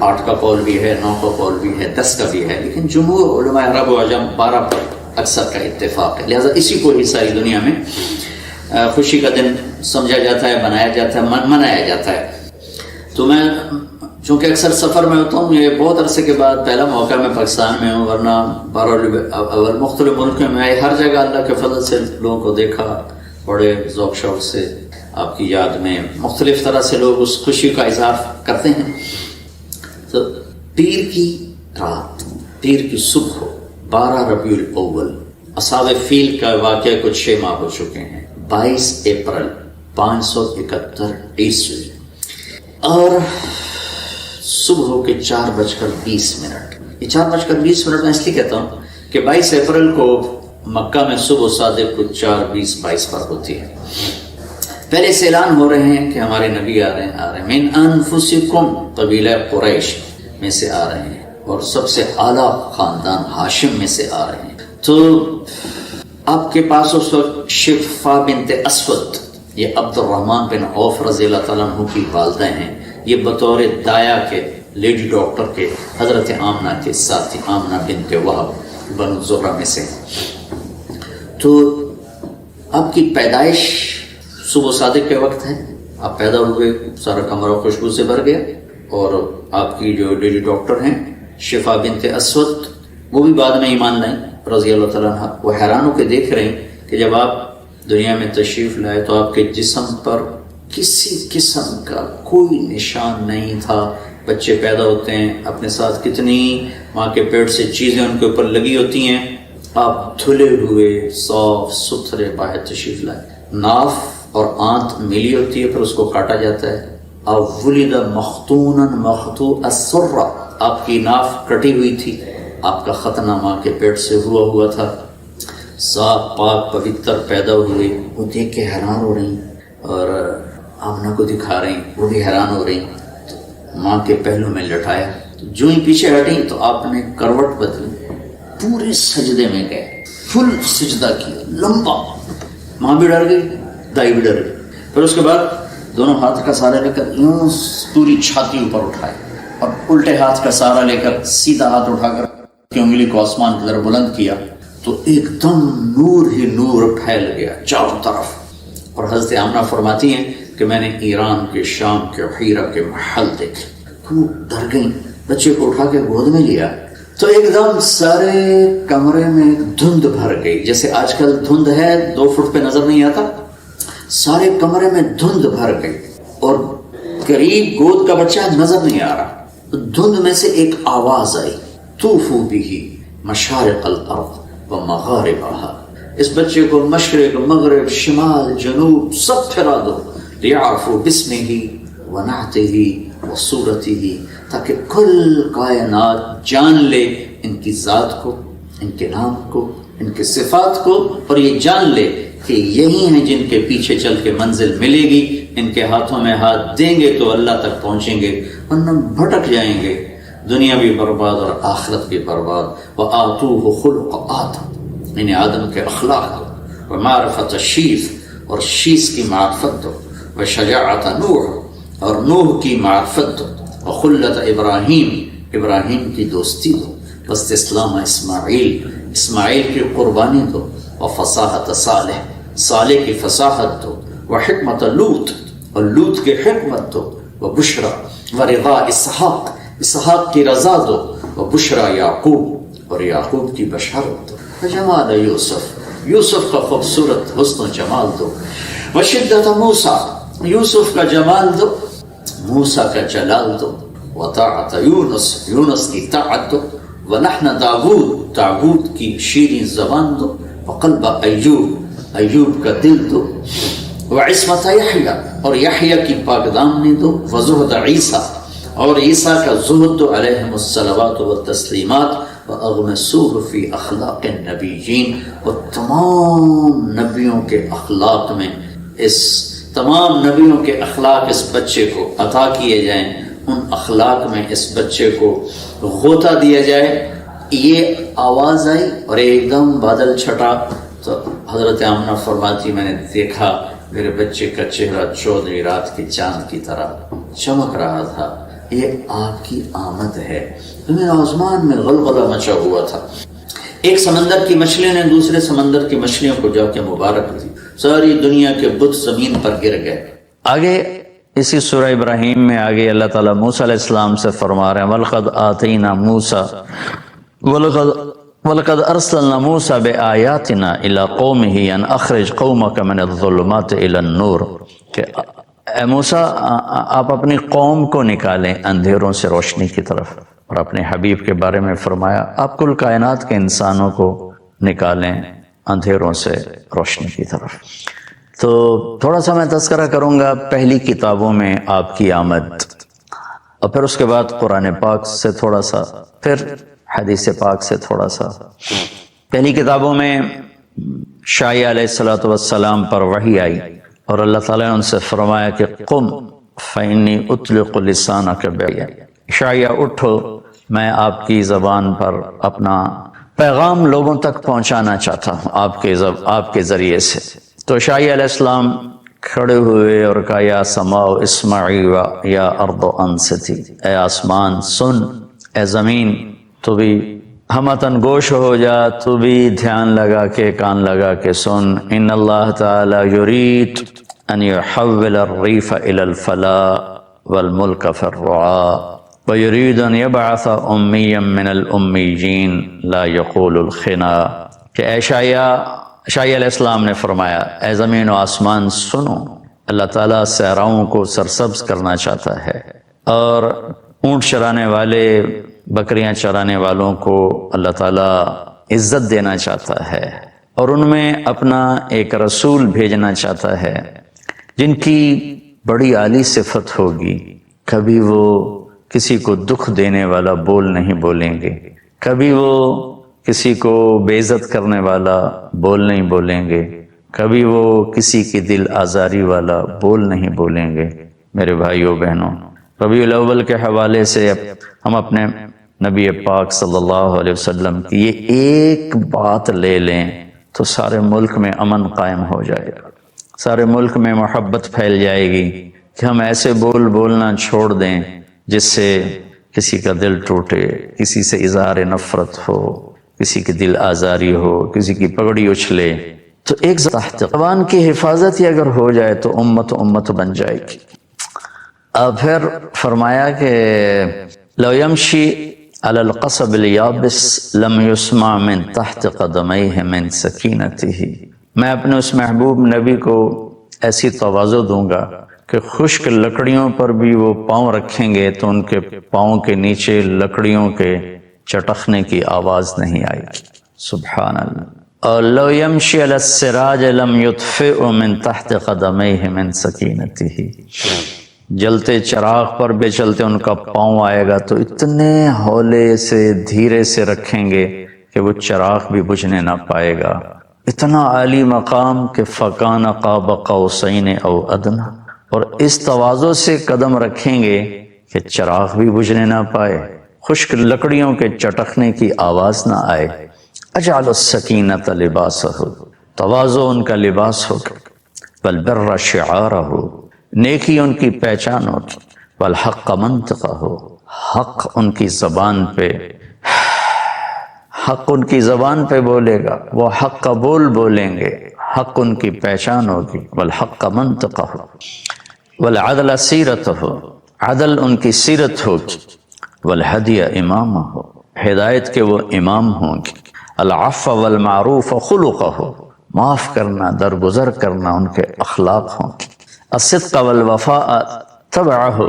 [SPEAKER 4] 8 کا قول بھی ہے، 9 کا قول بھی ہے، 10 کا بھی ہے، لیکن جمہور علماء عرب و عجم 12 پر اکثر کا اتفاق ہے، لہذا اسی کو ہی ساری دنیا میں خوشی کا دن سمجھا جاتا ہے، بنایا جاتا ہے، منایا جاتا ہے۔ تو میں چونکہ اکثر سفر میں ہوتا ہوں، یہ بہت عرصے کے بعد پہلا موقع میں پاکستان میں ہوں، ورنہ 12 ربیع الاول مختلف ملکوں میں آئے، ہر جگہ اللہ کے فضل سے لوگوں کو دیکھا، بڑے ذوق شوق سے آپ کی یاد میں مختلف طرح سے لوگ اس خوشی کا اظہار کرتے ہیں۔ تو پیر کی رات، پیر کی صبح 12 ربیع الاول، اصحاب فیل کا واقعہ کچھ 6 ماہ ہو چکے ہیں، 22 اپریل 571 عیسوی، اور صبح کے 4:20۔ یہ 4:20 میں اس لیے کہتا ہوں کہ 22 اپریل کو مکہ میں صبح صادق کو 4:20-22 پر ہوتی ہے۔ پہلے سے اعلان ہو رہے ہیں کہ ہمارے نبی آ رہے ہیں، من انفسکم، قبیلہ قریش میں سے آ رہے ہیں، اور سب سے اعلیٰ خاندان ہاشم میں سے آ رہے ہیں۔ تو آپ کے پاس اس وقت شفا بنت اسود، یہ عبد الرحمن بن عوف رضی اللہ تعالیٰ عنہ کی والدہ ہیں، یہ بطور دایا کے، لیڈی ڈاکٹر کے حضرت آمنہ کے ساتھی، آمنہ بنت وہب بنو زہرہ میں سے۔ تو آپ کی پیدائش صبح صادق کے وقت ہے، آپ پیدا ہوئے، سارا کمرہ خوشبو سے بھر گیا، اور آپ کی جو لیڈی ڈاکٹر ہیں شفا بنت اسود، وہ بھی بعد میں ایمان لائیں رضی اللہ تعالیٰ عنہ۔ وہ حیران ہو کے دیکھ رہے ہیں کہ جب آپ دنیا میں تشریف لائے تو آپ کے جسم پر کسی قسم کا کوئی نشان نہیں تھا۔ بچے پیدا ہوتے ہیں، اپنے ساتھ کتنی ماں کے پیٹ سے چیزیں ان کے اوپر لگی ہوتی ہیں، آپ دھلے ہوئے صاف ستھرے باہر تشریف لائے۔ ناف اور آنت ملی ہوتی ہے، پھر اس کو کاٹا جاتا ہے۔ آپ ولد مختونا مخطوع السرہ، آپ کی ناف کٹی ہوئی تھی، آپ کا ختنہ ماں کے پیٹ سے ہوا تھا، صاف پاک پوتر پیدا ہوئے۔ وہ دیکھ کے حیران ہو رہی اور آمنہ کو دکھا رہی، وہ بھی حیران ہو رہی۔ ماں کے پہلو میں لٹایا، جو ہی پیچھے ہٹی تو آپ نے کروٹ بدلی، پورے سجدے میں گئے، فل سجدہ کیا لمبا۔ ماں بھی ڈر گئی، دائی بھی ڈر گئی۔ پھر اس کے بعد دونوں ہاتھ کا سہارا لے کر یوں پوری چھاتی اوپر اٹھائے، اور الٹے ہاتھ کا سہارا لے کر سیدھا ہاتھ اٹھا کر انگلی کو آسمان کی طرف بلند کیا، تو ایک دم نور ہی نور پھیل گیا چاروں طرف۔ اور حضرت آمنہ فرماتی ہیں کہ میں نے ایران کے، شام کے، حیرہ کے محل دیکھے، خوب ڈر گئیں، بچے کو اٹھا کے گود میں لیا تو ایک دم سارے کمرے میں دھند بھر گئی. جیسے آج کل دھند ہے 2 فٹ پہ نظر نہیں آتا, سارے کمرے میں دھند بھر گئی اور قریب گود کا بچہ نظر نہیں آ رہا. دھند میں سے ایک آواز آئی, طوفوا به مشارق الارض ومغاربها, اس بچے کو مشرق مغرب شمال جنوب سب پھرا دو, لیعرفوا باسمہ ونعتہ وصورتہ, تاکہ کل کائنات جان لے ان کی ذات کو, ان کے نام کو, ان کے صفات کو, اور یہ جان لے کہ یہی ہیں جن کے پیچھے چل کے منزل ملے گی. ان کے ہاتھوں میں ہاتھ دیں گے تو اللہ تک پہنچیں گے, ورنہ بھٹک جائیں گے, دنیا بھی برباد اور آخرت بھی برباد. وآتوہ خلق آدم, یعنی آدم کے اخلاق دو, ومعرفت شیث, اور شیث کی معرفت دو, وشجاعت نوح, اور نوح کی معرفت دو, وخلت ابراہیم, ابراہیم کی دوستی دو, واستسلام اسماعیل, اسماعیل کی قربانی دو, وفصاحت صالح, صالح کی فصاحت دو, وحکمت لوط, اور لوط کی حکمت دو, وبشرا ورضا اسحاق, اسحاق کی رضا دو, وبشرا یعقوب, اور یعقوب کی بشارت دو, وجمال یوسف, یوسف کا خوبصورت حسن و جمال دو, وشدت موسیٰ, یوسف کا جمال دو, موسیٰ کا جلال دو, وطاعت یونس, یونس کی طاعت دو, ولحن داود, داود کی شیریں زبان دو, وقلب ایوب, ایوب کا دل دو, وعصمت یحییٰ, اور یحییٰ کی پاکدامنی دو, وزہد عیسیٰ, اور عیسیٰ کا زہد دو, علیہم الصلوات والتسلیمات, واغمسوہ فی اخلاق النبیین, اور تمام نبیوں کے اخلاق میں, اس تمام نبیوں کے اخلاق اس بچے کو عطا کیے جائیں, ان اخلاق میں اس بچے کو غوطہ دیا جائے. یہ آواز آئی اور ایک دم بادل چھٹا, تو حضرت آمنہ فرماتی میں نے دیکھا میرے بچے کا چہرہ 14ویں رات کی چاند کی طرح چمک رہا تھا. یہ آپ کی آمد ہے. تمہیں آسمان میں غلغلہ مچا ہوا تھا, ایک سمندر کی مچھلیوں نے دوسرے سمندر کی مچھلیوں کو جا کے مبارک دی, ساری دنیا کے بت زمین پر گر گئے.
[SPEAKER 3] آگے اسی سورہ ابراہیم میں آگے اللہ تعالیٰ موسیٰ علیہ السلام سے فرما رہے ہیں وَلَقَدْ آتَيْنَا مُوسَى وَلَقَدْ أَرْسَلْنَا مُوسَى بِآيَاتِنَا إِلَىٰ قَوْمِهِ أَنْ أَخْرِجْ قَوْمَكَ مِنَ الظُّلُمَاتِ إِلَى النُّورِ, کہ اے موسیٰ آپ اپنی قوم کو نکالیں اندھیروں سے روشنی کی طرف. اور اپنے حبیب کے بارے میں فرمایا آپ کل کائنات کے انسانوں کو نکالیں اندھیروں سے روشنی کی طرف. تو تھوڑا سا میں تذکرہ کروں گا پہلی کتابوں میں آپ کی آمد, اور پھر اس کے بعد قرآن پاک سے تھوڑا سا, پھر حدیث پاک سے تھوڑا سا. پہلی کتابوں میں شایع علیہ السلام پر وحی آئی اور اللہ تعالیٰ نے ان سے فرمایا کہ قم فإنی اطلق لسانک بیا, شایع اٹھو میں آپ کی زبان پر اپنا پیغام لوگوں تک پہنچانا چاہتا ہوں آپ کے ذریعے سے. تو شایع علیہ السلام کھڑے ہوئے اور کہا یا سماء اسمعی و یا ارض انصتی, اے آسمان سن, اے زمین تو بھی ہمتن گوش ہو جا, تو بھی دھیان لگا کے کان لگا کے سن. ان اللہ تعالی یرید ان یحول الریف الی الفلاح والملک فی الرعاء ویرید ان یبعث امیا من الامیین لا یقول الخنا, کہ اے شایع علیہ السلام نے فرمایا اے زمین و آسمان سنو, اللہ تعالیٰ صحراؤں کو سرسبز کرنا چاہتا ہے اور اونٹ چرانے والے بکریاں چرانے والوں کو اللہ تعالیٰ عزت دینا چاہتا ہے, اور ان میں اپنا ایک رسول بھیجنا چاہتا ہے جن کی بڑی عالی صفت ہوگی. کبھی وہ کسی کو دکھ دینے والا بول نہیں بولیں گے, کبھی وہ کسی کو بے عزت کرنے والا بول نہیں بولیں گے, کبھی وہ کسی کی دل آزاری والا بول نہیں بولیں گے. میرے بھائیوں بہنوں, ربیع الاول کے حوالے سے ہم اپنے نبی پاک صلی اللہ علیہ وسلم کی یہ ایک بات لے لیں تو سارے ملک میں امن قائم ہو جائے گا, سارے ملک میں محبت پھیل جائے گی کہ ہم ایسے بولنا چھوڑ دیں جس سے کسی کا دل ٹوٹے, کسی سے اظہار نفرت ہو, کسی کی دل آزاری ہو, کسی کی پگڑی اچھلے. تو ایک زبان کی حفاظت ہی اگر ہو جائے تو امت بن جائے گی. پھر فرمایا کہ لو یمشی علی القصب الیابس لم یسمع من تحت قدمیہ من سکینتہ، میں اپنے اس محبوب نبی کو ایسی تواضع دوں گا کہ خشک لکڑیوں پر بھی وہ پاؤں رکھیں گے تو ان کے پاؤں کے نیچے لکڑیوں کے چٹخنے کی آواز نہیں آئے گی۔ سبحان اللہ۔ اور لو یمشی علی السراج لم یطفئ من تحت قدمیہ من سکینتہ، جلتے چراغ پر بھی چلتے ان کا پاؤں آئے گا تو اتنے ہولے سے دھیرے سے رکھیں گے کہ وہ چراغ بھی بجھنے نہ پائے گا۔ اتنا عالی مقام کہ فکان قاب قوسین او ادنی، اور اس تواضع سے قدم رکھیں گے کہ چراغ بھی بجھنے نہ پائے، خشک لکڑیوں کے چٹکنے کی آواز نہ آئے۔ اجعل السکینۃ لباسہ، تواضع ان کا لباس ہوگا، والبر شعارہ، نیکی ان کی پہچان ہوگی، والحق منطقہ، حق ان کی زبان پہ، حق ان کی زبان پہ بولے گا، وہ حق کا بول بولیں گے، حق ان کی پہچان ہوگی، والحق منطقہ، والعدل سیرتہ، عدل ان کی سیرت ہوگی، والہدی امامہ، ہدایت کے وہ امام ہوں گے، العفو والمعروف خلقہ، معاف کرنا درگزر کرنا ان کے اخلاق ہوں گے، الصدق والوفاء تبعہ،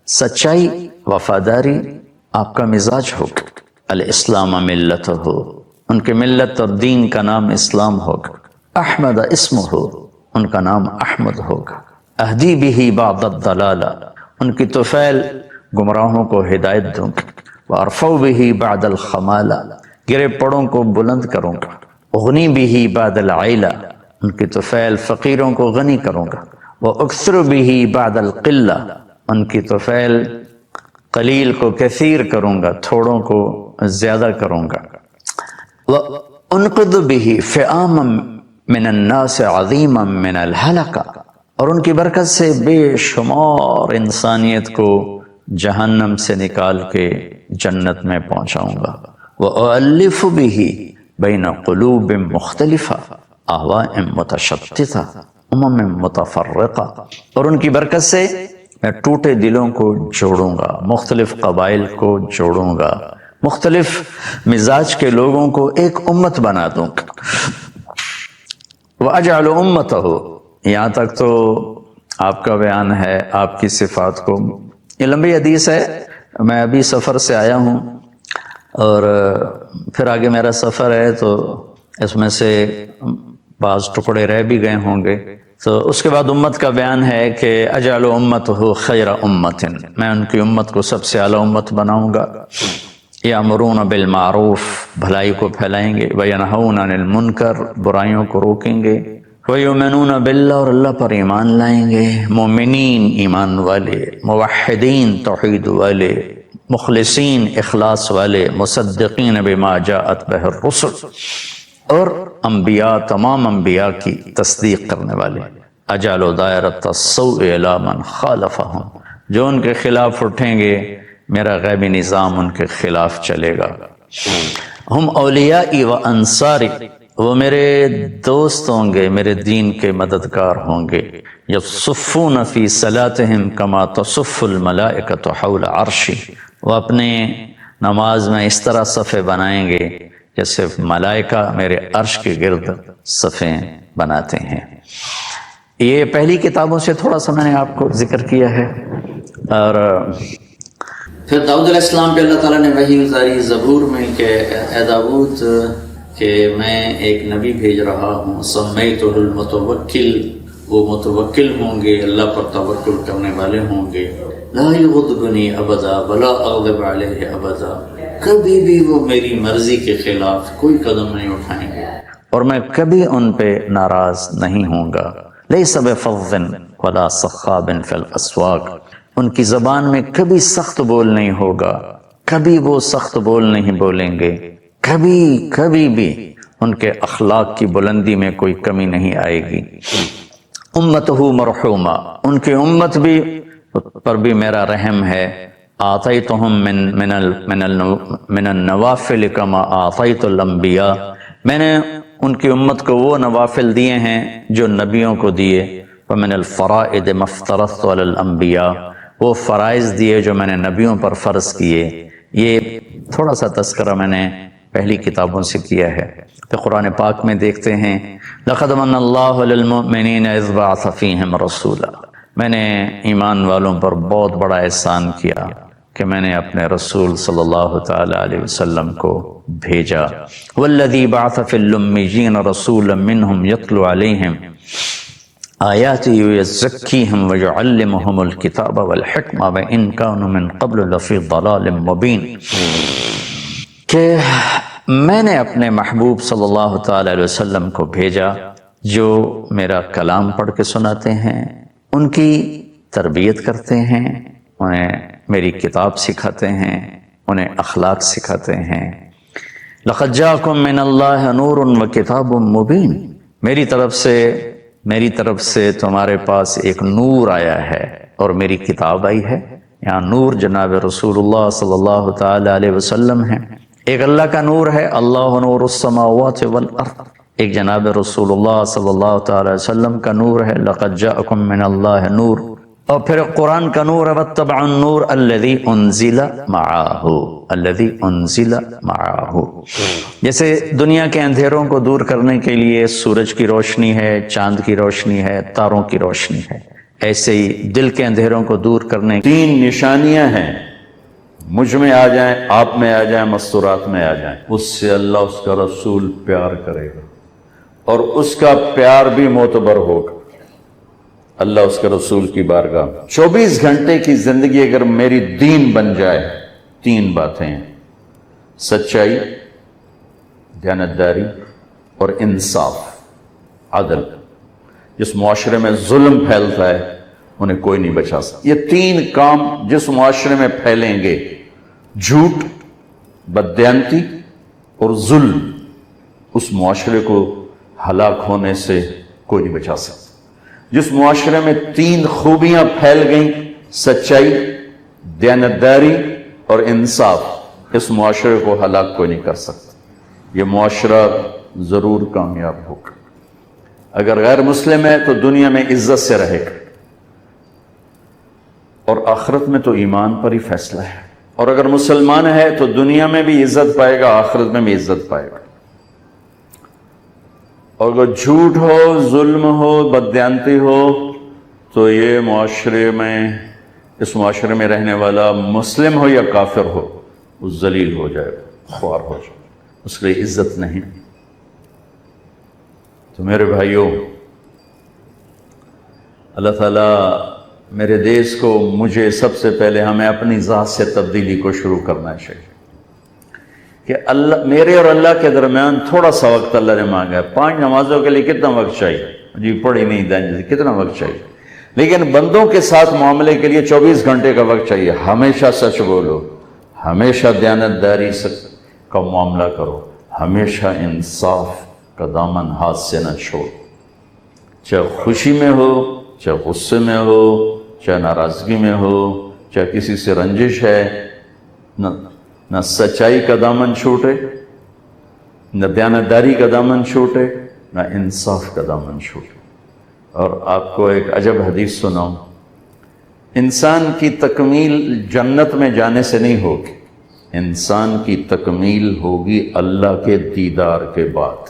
[SPEAKER 3] سچائی وفاداری آپ کا مزاج ہوگا، الاسلام ملتہ، ان کے ملت اور دین کا نام اسلام ہوگا، احمد اسمہ، ان کا نام احمد ہوگا، اہدی بہ بعد الضلالہ، ان کی طفیل گمراہوں کو ہدایت دوں گا، وارفع بہ بعد الخمالہ، گرے پڑوں کو بلند کروں گا، اغنی بہ بعد العیلہ، ان کی طفیل فقیروں کو غنی کروں گا، واکثر بہ بعد القلہ، ان کی طفیل قلیل کو کثیر کروں گا، تھوڑوں کو زیادہ کروں گا، وانقذ بہ فئاما من الناس عظیما من الہلکہ، اور ان کی برکت سے بے شمار انسانیت کو جہنم سے نکال کے جنت میں پہنچاؤں گا، وَأُؤَلِّفُ بِهِ بَيْنَ قُلُوبٍ مُخْتَلِفَةٍ أَهْوَاءٍ مُتَشَتِّتَةٍ أُمَمٍ مُتَفَرِّقَةٍ، اور ان کی برکت سے میں ٹوٹے دلوں کو جوڑوں گا، مختلف قبائل کو جوڑوں گا، مختلف مزاج کے لوگوں کو ایک امت بنا دوں گا، وَأَجْعَلُ أُمَّتَهُ، یہاں تک تو آپ کا بیان ہے آپ کی صفات کو۔ یہ لمبی حدیث ہے، میں ابھی سفر سے آیا ہوں اور پھر آگے میرا سفر ہے، تو اس میں سے بعض ٹکڑے رہ بھی گئے ہوں گے، تو اس کے بعد امت کا بیان ہے کہ اجعل امتہ خیر امت، میں ان کی امت کو سب سے اعلیٰ امت بناؤں گا، یامرون بالمعروف، بھلائی کو پھیلائیں گے، وینہون عن المنکر، برائیوں کو روکیں گے، ویؤمنون باللہ، اور اللہ پر ایمان لائیں گے، مومنین ایمان والے، موحدین توحید والے، مخلصین اخلاص والے، مصدقین بما جاءت بہ الرسل، اور انبیاء تمام انبیاء کی تصدیق کرنے والے، اجعل دائرۃ السوء الی من خالفہم، جو ان کے خلاف اٹھیں گے میرا غیبی نظام ان کے خلاف چلے گا، ہم اولیائی و انصاری، وہ میرے دوست ہوں گے، میرے دین کے مددگار ہوں گے، یصفون فی صلاتہم کما تصف الملائکۃ حول عرشی، وہ اپنے نماز میں اس طرح صفیں بنائیں گے جیسے ملائکہ میرے عرش کے گرد صفیں بناتے ہیں۔ یہ پہلی کتابوں سے تھوڑا سا میں نے آپ کو ذکر کیا ہے، اور
[SPEAKER 4] پھر داؤد علیہ السلام پہ اللہ تعالیٰ نے وحی اتاری زبور میں کہ اے داؤد کہ میں ایک نبی بھیج رہا ہوں، سمیتہ المتوکل، وہ متوکل ہوں گے، اللہ پر توکل کرنے والے ہوں گے، لا یغضبنی ابدا ولا اغضب علیہ ابدا، کبھی بھی وہ میری مرضی کے خلاف کوئی قدم نہیں اٹھائیں گے،
[SPEAKER 3] اور میں کبھی ان پہ ناراض نہیں ہوں گا، لیس بفظ ولا صخاب فی الاسواق، ان کی زبان میں کبھی سخت بول نہیں ہوگا، کبھی وہ سخت بول نہیں بولیں گے، کبھی بھی ان کے اخلاق کی بلندی میں کوئی کمی نہیں آئے گی، امتہ مرحومہ، ان کی امت بھی پر بھی میرا رحم ہے، آتیتہم من النوافل کما آتیت الانبیاء، میں نے ان کی امت کو وہ نوافل دیے ہیں جو نبیوں کو دیے، ومن الفرائض ما افترضت علی الانبیاء، وہ فرائض دیے جو میں نے نبیوں پر فرض کیے، یہ تھوڑا سا تذکرہ میں نے پہلی کتابوں سے کیا ہے۔ تو قرآن پاک میں دیکھتے ہیں لَقَدْ مَنَّ اللَّهُ عَلَى الْمُؤْمِنِينَ إِذْ بَعَثَ فِيهِمْ رَسُولًا، میں نے ایمان والوں پر بہت بڑا احسان کیا کہ میں نے اپنے رسول صلی اللہ تعالی علیہ وسلم کو بھیجا۔ وَالَّذِي بَعَثَ فِي الْأُمِّيِّينَ رَسُولًا مِّنْهُمْ يَتْلُو عَلَيْهِمْ آیاتہ وَیُزَکِّیہم وَیُعَلِّمُہم الکتاب والحکمہ وَإِن کانوا من قبل لفی ضلال مبین، کہ میں نے اپنے محبوب صلی اللہ تعالی علیہ وسلم کو بھیجا جو میرا کلام پڑھ کے سناتے ہیں، ان کی تربیت کرتے ہیں، انہیں میری کتاب سکھاتے ہیں، انہیں اخلاق سکھاتے ہیں۔ لَقَدْ جَاءَكُم مِّنَ اللَّهِ نُورٌ وَكِتَابٌ مُّبِينٌ، میری طرف سے تمہارے پاس ایک نور آیا ہے اور میری کتاب آئی ہے۔ یہاں نور جناب رسول اللہ صلی اللہ تعالی علیہ وسلم ہے۔ ایک اللہ کا نور ہے، اللہ نور السماوات والارض، ایک جناب رسول اللہ صلی اللہ تعالی علیہ وسلم کا نور ہے، لقد جاءکم من اللہ نور، اور پھر قرآن کا نور ہے، واتبعوا النور الذی انزل معہ، الذی انزل معہ۔ جیسے دنیا کے اندھیروں کو دور کرنے کے لیے سورج کی روشنی ہے، چاند کی روشنی ہے، تاروں کی روشنی ہے، ایسے ہی دل کے اندھیروں کو دور کرنے کی
[SPEAKER 2] 3 نشانیاں ہیں، مجھ میں آ جائیں، آپ میں آ جائیں، مستورات میں آ جائیں، اس سے اللہ اس کا رسول پیار کرے گا اور اس کا پیار بھی معتبر ہوگا۔ اللہ اس کے رسول کی بارگاہ 24 گھنٹے کی زندگی اگر میری دین بن جائے، 3 باتیں ہیں، سچائی، دیانتداری اور انصاف، عدل۔ جس معاشرے میں ظلم پھیلتا ہے انہیں کوئی نہیں بچا سکتا۔ یہ 3 کام جس معاشرے میں پھیلیں گے، جھوٹ، بددیانتی اور ظلم، اس معاشرے کو ہلاک ہونے سے کوئی نہیں بچا سکتا۔ جس معاشرے میں 3 خوبیاں پھیل گئیں، سچائی، دیانتداری اور انصاف، اس معاشرے کو ہلاک کوئی نہیں کر سکتا۔ یہ معاشرہ ضرور کامیاب ہوگا۔ اگر غیر مسلم ہے تو دنیا میں عزت سے رہے گا، اور آخرت میں تو ایمان پر ہی فیصلہ ہے، اور اگر مسلمان ہے تو دنیا میں بھی عزت پائے گا، آخرت میں بھی عزت پائے گا۔ اور اگر جھوٹ ہو، ظلم ہو، بددیانتی ہو، تو یہ معاشرے میں، اس معاشرے میں رہنے والا مسلم ہو یا کافر ہو، وہ ذلیل ہو جائے گا، خوار ہو جائے گا، اس کے لیے عزت نہیں۔ تو میرے بھائیوں، اللہ تعالیٰ میرے دیس کو، مجھے سب سے پہلے ہمیں اپنی ذات سے تبدیلی کو شروع کرنا چاہیے کہ اللہ، میرے اور اللہ کے درمیان تھوڑا سا وقت اللہ نے مانگا ہے۔ 5 نمازوں کے لیے کتنا وقت چاہیے؟ جی پڑھی نہیں دیں، کتنا وقت چاہیے؟ لیکن بندوں کے ساتھ معاملے کے لیے 24 گھنٹے کا وقت چاہیے۔ ہمیشہ سچ بولو، ہمیشہ دیانتداری کا معاملہ کرو، ہمیشہ انصاف کا دامن ہاتھ سے نہ چھوڑو، چاہے خوشی میں ہو، چاہے غصے میں ہو، چاہے ناراضگی میں ہو، چاہے کسی سے رنجش ہے، نہ سچائی کا دامن چھوٹے، نہ دیانتداری کا دامن چھوٹے، نہ انصاف کا دامن چھوٹے۔ اور آپ کو ایک عجب حدیث سناؤں، انسان کی تکمیل جنت میں جانے سے نہیں ہوگی، انسان کی تکمیل ہوگی اللہ کے دیدار کے بعد،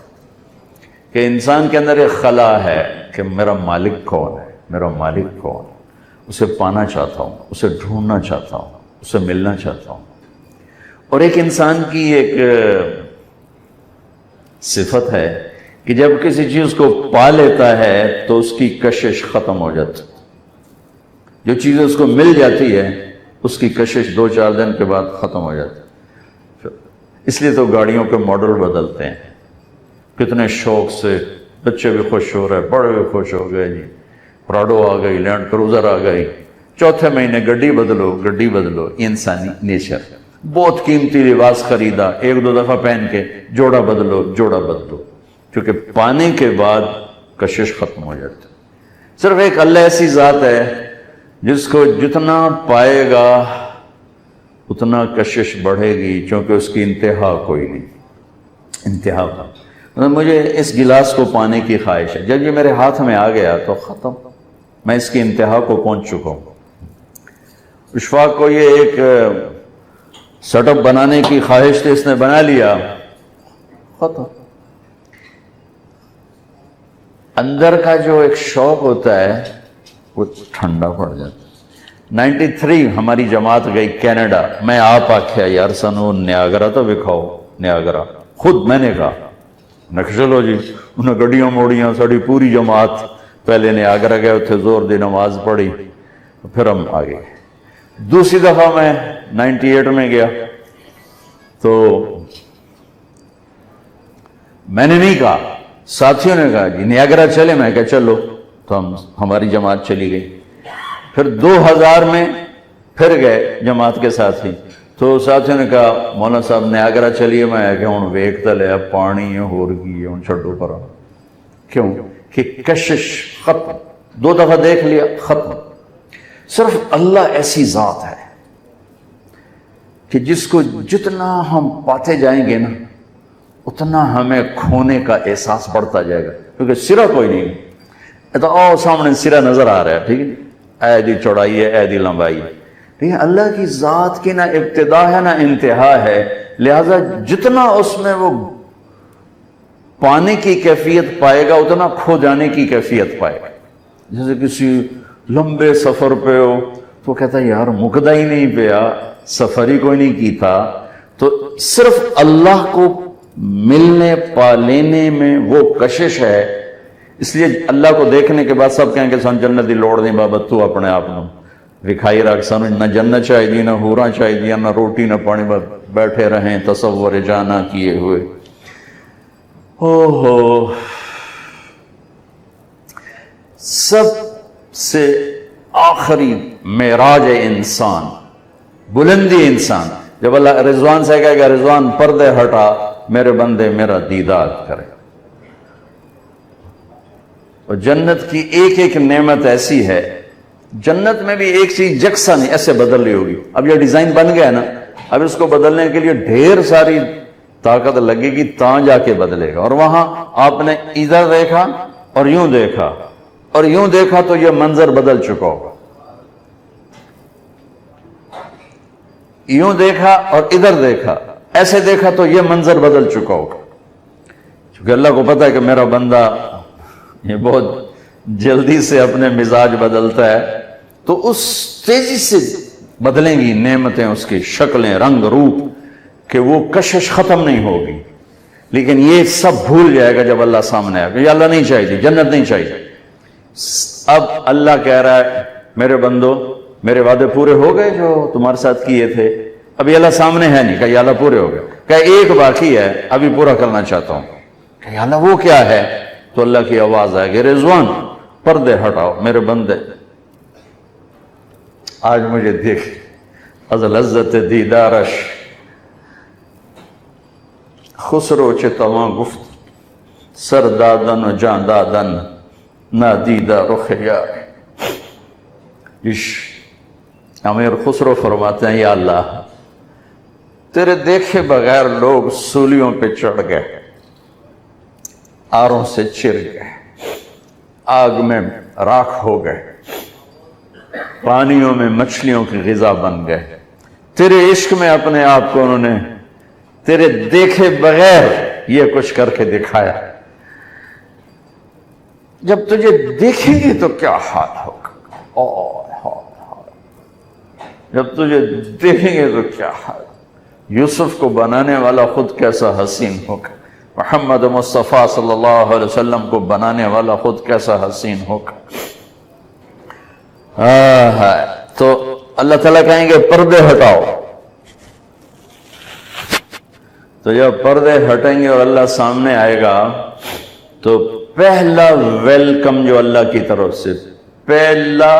[SPEAKER 2] کہ انسان کے اندر ایک خلا ہے کہ میرا مالک کون ہے، میرا مالک کون ہے، اسے پانا چاہتا ہوں، اسے ڈھونڈنا چاہتا ہوں، اسے ملنا چاہتا ہوں۔ اور ایک انسان کی ایک صفت ہے کہ جب کسی چیز کو پا لیتا ہے تو اس کی کشش ختم ہو جاتی، جو چیزیں اس کو مل جاتی ہے اس کی کشش 2-4 دن کے بعد ختم ہو جاتی۔ اس لیے تو گاڑیوں کے ماڈل بدلتے ہیں، کتنے شوق سے، بچے بھی خوش ہو رہے، بڑے بھی خوش ہو گئے، جی پراڈو آ گئی، لینڈ کروزر آ گئی، چوتھے مہینے گڈی بدلو، گڈی بدلو۔ یہ انسانی نیچر۔ بہت قیمتی لباس خریدا، 1-2 دفعہ پہن کے جوڑا بدلو، جوڑا بدلو، کیونکہ پانے کے بعد کشش ختم ہو جاتی۔ صرف ایک اللہ ایسی ذات ہے جس کو جتنا پائے گا اتنا کشش بڑھے گی، چونکہ اس کی انتہا کوئی نہیں، انتہا کا۔ مجھے اس گلاس کو پانے کی خواہش ہے، جب یہ میرے ہاتھ میں آ گیا تو ختم، میں اس کی انتہا کو پہنچ چکا ہوں۔ اشفاق کو یہ ایک سیٹ اپ بنانے کی خواہش تھی، اس نے بنا لیا، ختم۔ اندر کا جو ایک شوق ہوتا ہے وہ ٹھنڈا پڑ جاتا ہے۔ 93 ہماری جماعت گئی کینیڈا، میں آپ آکھیا یار سنو نیاگرا تو دکھاؤ، نیاگرا خود میں نے کہا میں کہ چلو جی، انہیں گڈیاں موڑیاں، ساری پوری جماعت پہلے نیاگرا گئے، اتنے زور دی نماز پڑھی، پھر ہم آگے۔ دوسری دفعہ میں 98 میں گیا تو میں نے نہیں کہا، ساتھیوں نے کہا جی نیاگرا چلے، میں کہا چلو، تو ہماری جماعت چلی گئی۔ پھر 2000 میں پھر گئے جماعت کے ساتھی، تو ساتھیوں نے کہا مولانا صاحب نیاگرا چلیے، میں کہ ہوں ویک تو لیا پانی ہے ہور گئی ہے، ہوں چھڈو پرا، کیوں کہ کشش ختم، 2 دفعہ دیکھ لیا ختم۔ صرف اللہ ایسی ذات ہے کہ جس کو جتنا ہم پاتے جائیں گے نا اتنا ہمیں کھونے کا احساس بڑھتا جائے گا، کیونکہ سرا کوئی نہیں، تو آؤ سامنے سرا نظر آ رہا ہے، ٹھیک ہے، اے دی چوڑائی ہے، اے دی لمبائی ہے، ٹھیک ہے۔ اللہ کی ذات کی نہ ابتدا ہے نہ انتہا ہے، لہذا جتنا اس میں وہ پانے کی کیفیت پائے گا اتنا کھو جانے کی کیفیت پائے گا۔ جیسے کسی لمبے سفر پہ ہو تو کہتا ہے یار مکدا ہی نہیں پیا، سفر ہی کوئی نہیں کی تھا، تو صرف اللہ کو ملنے پا لینے میں وہ کشش ہے۔ اس لیے اللہ کو دیکھنے کے بعد سب کہیں کہ سن جنت دی لوڑ نہیں بابا، تو اپنے آپ نو وکھائی رکھ، سانو نہ جنت چاہیے نہ حوراں چاہیے نہ روٹی نہ پانی، بس بیٹھے رہیں تصور جانا کیے ہوئے۔ اوہو، سب سے آخری معراج انسان، بلندی انسان، جب اللہ رضوان سے کہے گا رضوان پردے ہٹا میرے بندے میرا دیدار کرے۔ اور جنت کی ایک ایک نعمت ایسی ہے، جنت میں بھی ایک چیز یکساں نہیں، ایسے بدل رہی ہوگی۔ اب یہ ڈیزائن بن گیا نا، اب اس کو بدلنے کے لیے ڈھیر ساری طاقت لگے گی، تاں جا کے بدلے گا۔ اور وہاں آپ نے ادھر دیکھا اور یوں دیکھا اور یوں دیکھا تو یہ منظر بدل چکا ہوگا، یوں دیکھا اور ادھر دیکھا، ایسے دیکھا تو یہ منظر بدل چکا ہوگا، کیونکہ اللہ کو پتا ہے کہ میرا بندہ یہ بہت جلدی سے اپنے مزاج بدلتا ہے، تو اس تیزی سے بدلیں گی نعمتیں، اس کی شکلیں، رنگ، روپ، کہ وہ کشش ختم نہیں ہوگی۔ لیکن یہ سب بھول جائے گا جب اللہ سامنے آئے گا، یہ اللہ نہیں چاہیے، جنت نہیں چاہیے۔ اب اللہ کہہ رہا ہے میرے بندو میرے وعدے پورے ہو گئے جو تمہارے ساتھ کیے تھے؟ ابھی اللہ سامنے ہے نہیں، کہ یا اللہ پورے ہو گئے، کہ ایک باقی ہے ابھی پورا کرنا چاہتا ہوں، کہ یا اللہ وہ کیا ہے؟ تو اللہ کی آواز آئے گی رضوان پردے ہٹاؤ میرے بندے، آج مجھے دیکھ از لذت دیدارش خسرو چتواں گفت سر دادن و جان دادن نادیدہ رخ یار۔ امیر خسرو فرماتے ہیں یا اللہ تیرے دیکھے بغیر لوگ سولیوں پہ چڑھ گئے، آروں سے چر گئے، آگ میں راکھ ہو گئے، پانیوں میں مچھلیوں کی غذا بن گئے، تیرے عشق میں اپنے آپ کو انہوں نے تیرے دیکھے بغیر یہ کچھ کر کے دکھایا۔ جب تجھے دیکھیں گے تو کیا حال ہوگا، جب تجھے دیکھیں گے تو کیا حال۔ یوسف کو بنانے والا خود کیسا حسین ہوگا، محمد مصطفیٰ صلی اللہ علیہ وسلم کو بنانے والا خود کیسا حسین ہوگا۔ تو اللہ تعالیٰ کہیں گے پردے ہٹاؤ، تو جب پردے ہٹیں گے اور اللہ سامنے آئے گا تو پہلا ویلکم جو اللہ کی طرف سے، پہلا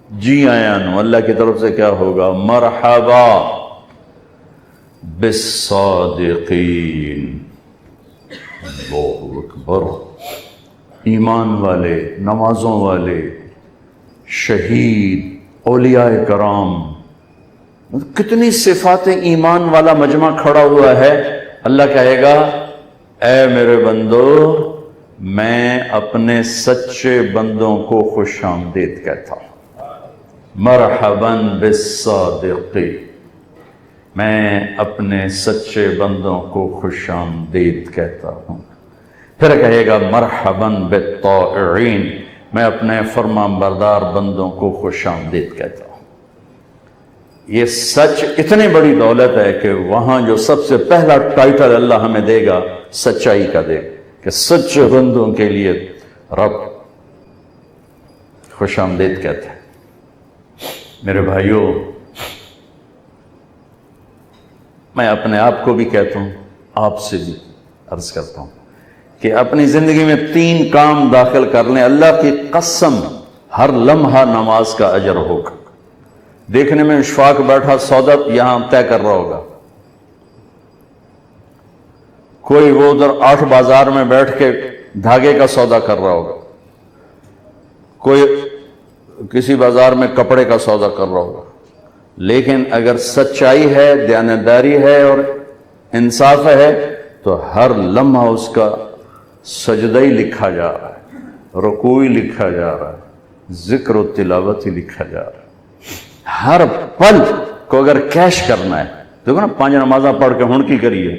[SPEAKER 2] جی آیا نو اللہ کی طرف سے کیا ہوگا؟ مرحبا بالصادقین، اللہ اکبر، ایمان والے، نمازوں والے، شہید، اولیاء کرام، کتنی صفات ایمان والا مجمع کھڑا ہوا ہے۔ اللہ کہے گا اے میرے بندو میں اپنے سچے بندوں کو خوش آمدید کہتا ہوں۔ مرحباً بالصادقی، میں اپنے سچے بندوں کو خوش آمدید کہتا ہوں۔ پھر کہے گا مرحباً بالطائعین، میں اپنے فرما بردار بندوں کو خوش آمدید کہتا ہوں۔ یہ سچ اتنی بڑی دولت ہے کہ وہاں جو سب سے پہلا ٹائٹل اللہ ہمیں دے گا سچائی کا دے گا، کہ سچے بندوں کے لیے رب خوش آمدید کہتے ہیں۔ میرے بھائیوں، میں اپنے آپ کو بھی کہتا ہوں، آپ سے بھی عرض کرتا ہوں کہ اپنی زندگی میں 3 کام داخل کر لیں، اللہ کی قسم ہر لمحہ نماز کا اجر ہوگا۔ دیکھنے میں اشفاق بیٹھا سودا یہاں طے کر رہا ہوگا، کوئی وہ ادھر 8 بازار میں بیٹھ کے دھاگے کا سودا کر رہا ہوگا، کوئی کسی بازار میں کپڑے کا سودا کر رہا ہوگا، لیکن اگر سچائی ہے، دیانتداری ہے اور انصاف ہے تو ہر لمحہ اس کا سجدہ ہی لکھا جا رہا ہے، رکوع ہی لکھا جا رہا ہے، ذکر و تلاوت ہی لکھا جا رہا ہے۔ ہر پل کو اگر کیش کرنا ہے، دیکھو نا 5 نمازاں پڑھ کے ہن کی کریے،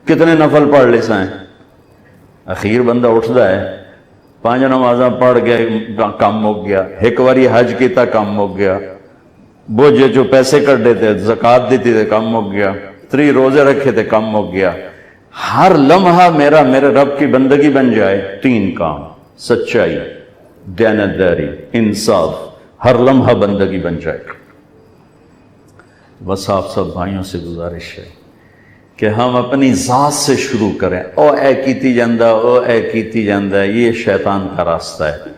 [SPEAKER 2] کتنے نفل پڑھ لے سائیں، اخیر بندہ اٹھتا ہے 5 نمازاں پڑھ کے کام ہو گیا، ایک واری حج کیتا کام ہو گیا، بوجھے جو پیسے کٹ دیتے زکوٰۃ دیتی تھے کام ہو گیا، 3 روزے رکھے تھے کام ہو گیا۔ ہر لمحہ میرے رب کی بندگی بن جائے، 3 کام، سچائی، دیانتداری، انصاف، ہر لمحہ بندگی بن جائے۔ بس آپ سب بھائیوں سے گزارش ہے کہ ہم اپنی ذات سے شروع کریں۔ او اے کیتی جاندہ، او اے کیتی جاندہ، یہ شیطان کا راستہ ہے۔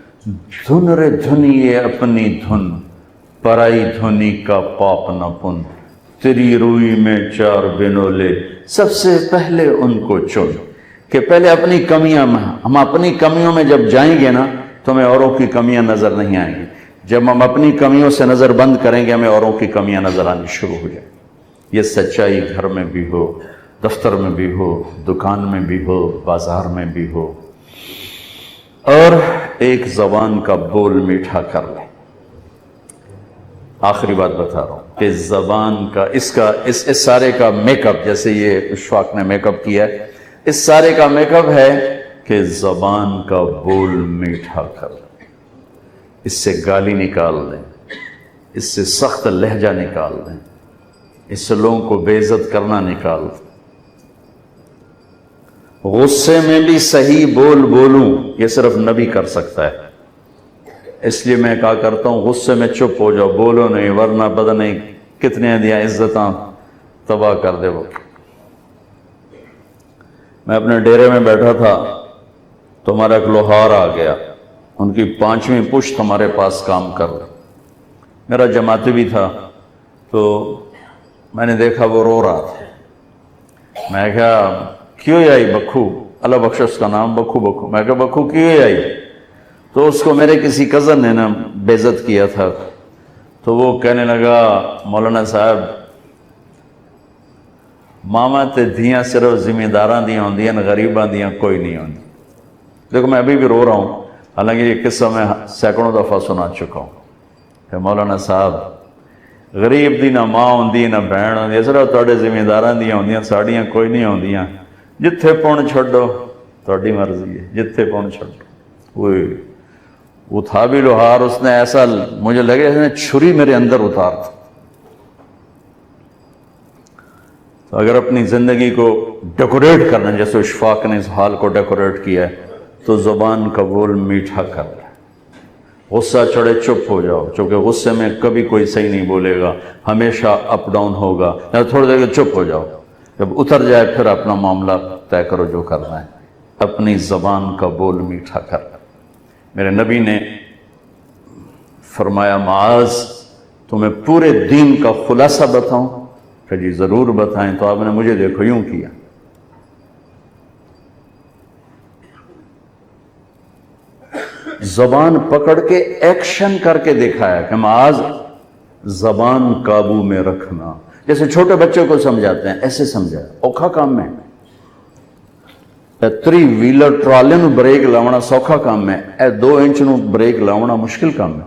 [SPEAKER 2] دھن رے دھنیے اپنی دھن، پرائی دھنی کا پاپ نہ پن، تیری روئی میں 4 بنولے، سب سے پہلے ان کو چن۔ کہ پہلے اپنی کمیاں، ہم اپنی کمیوں میں جب جائیں گے نا تو ہمیں اوروں کی کمیاں نظر نہیں آئیں گی۔ جب ہم اپنی کمیوں سے نظر بند کریں گے ہمیں اوروں کی کمیاں نظر آنی شروع ہو جائیں۔ یہ سچائی گھر میں بھی ہو، دفتر میں بھی ہو، دکان میں بھی ہو، بازار میں بھی ہو، اور ایک زبان کا بول میٹھا کر لیں۔ آخری بات بتا رہا ہوں کہ زبان کا اس سارے کا میک اپ، جیسے یہ اشفاق نے میک اپ کیا ہے، اس سارے کا میک اپ ہے کہ زبان کا بول میٹھا کر لیں، اس سے گالی نکال دیں، اس سے سخت لہجہ نکال دیں، اس سے لوگوں کو بے عزت کرنا نکال دیں۔ غصے میں بھی صحیح بول بولوں، یہ صرف نبی کر سکتا ہے۔ اس لیے میں کہا کرتا ہوں غصے میں چپ ہو جاؤ، بولو نہیں، ورنہ پتہ نہیں کتنے دیا عزتاں تباہ کر دے وہ۔ میں اپنے ڈیرے میں بیٹھا تھا تو ہمارا ایک لوہار آ گیا، ان کی 5ویں پشت ہمارے پاس کام کر رہی، میرا جماعتی بھی تھا، تو میں نے دیکھا وہ رو رہا تھا۔ میں کہا کیوں آئی بکھو، اللہ بخش اس کا نام بکھو، میں کہا بکھو کیوں آئی؟ تو اس کو میرے کسی کزن نے نا بے عزت کیا تھا، تو وہ کہنے لگا مولانا صاحب ماما تے دھیاں صرف ذمہ داراں دیاں ہوندیاں، غریباں دیاں کوئی نہیں ہوندی۔ دیکھو میں ابھی بھی رو رہا ہوں، حالانکہ یہ قصہ میں سینکڑوں دفعہ سنا چکا ہوں کہ مولانا صاحب غریب دی نہ ماں ہوندی نہ بہن ہوندی، صرف تواڈے ذمہ داراں دیاں ہوندیاں، ساڑیاں کوئی نہیں ہوندیاں۔ جتھے پون چھڈو تواڈی مرضی ہے، جتھے پون چھڈو۔ وہ تھا بھی لوہار، اس نے ایسا مجھے لگے اس نے چھری میرے اندر اتار تھا۔ تو اگر اپنی زندگی کو ڈیکوریٹ کرنا، جیسے اشفاق نے اس حال کو ڈیکوریٹ کیا ہے، تو زبان کا بول میٹھا کر لیں۔ غصہ چڑھے چپ ہو جاؤ، چونکہ غصے میں کبھی کوئی صحیح نہیں بولے گا، ہمیشہ اپ ڈاؤن ہوگا۔ یا تھوڑی دیر کے چپ ہو جاؤ، جب اتر جائے پھر اپنا معاملہ طے کرو جو کرنا ہے۔ اپنی زبان کا بول میٹھا کر لیں۔ میرے نبی نے فرمایا معاذ تمہیں پورے دین کا خلاصہ بتاؤں؟ کہ جی ضرور بتائیں۔ تو آپ نے مجھے دیکھو یوں کیا، زبان پکڑ کے ایکشن کر کے دکھایا کہ معاذ زبان قابو میں رکھنا، جیسے چھوٹے بچے کو سمجھاتے ہیں ایسے سمجھایا۔ اوکھا کام ہے، 3 ویلر ٹرالے نو بریک لاؤنا سوکھا کام ہے، 2 انچ نو بریک لاؤنا مشکل کام ہے۔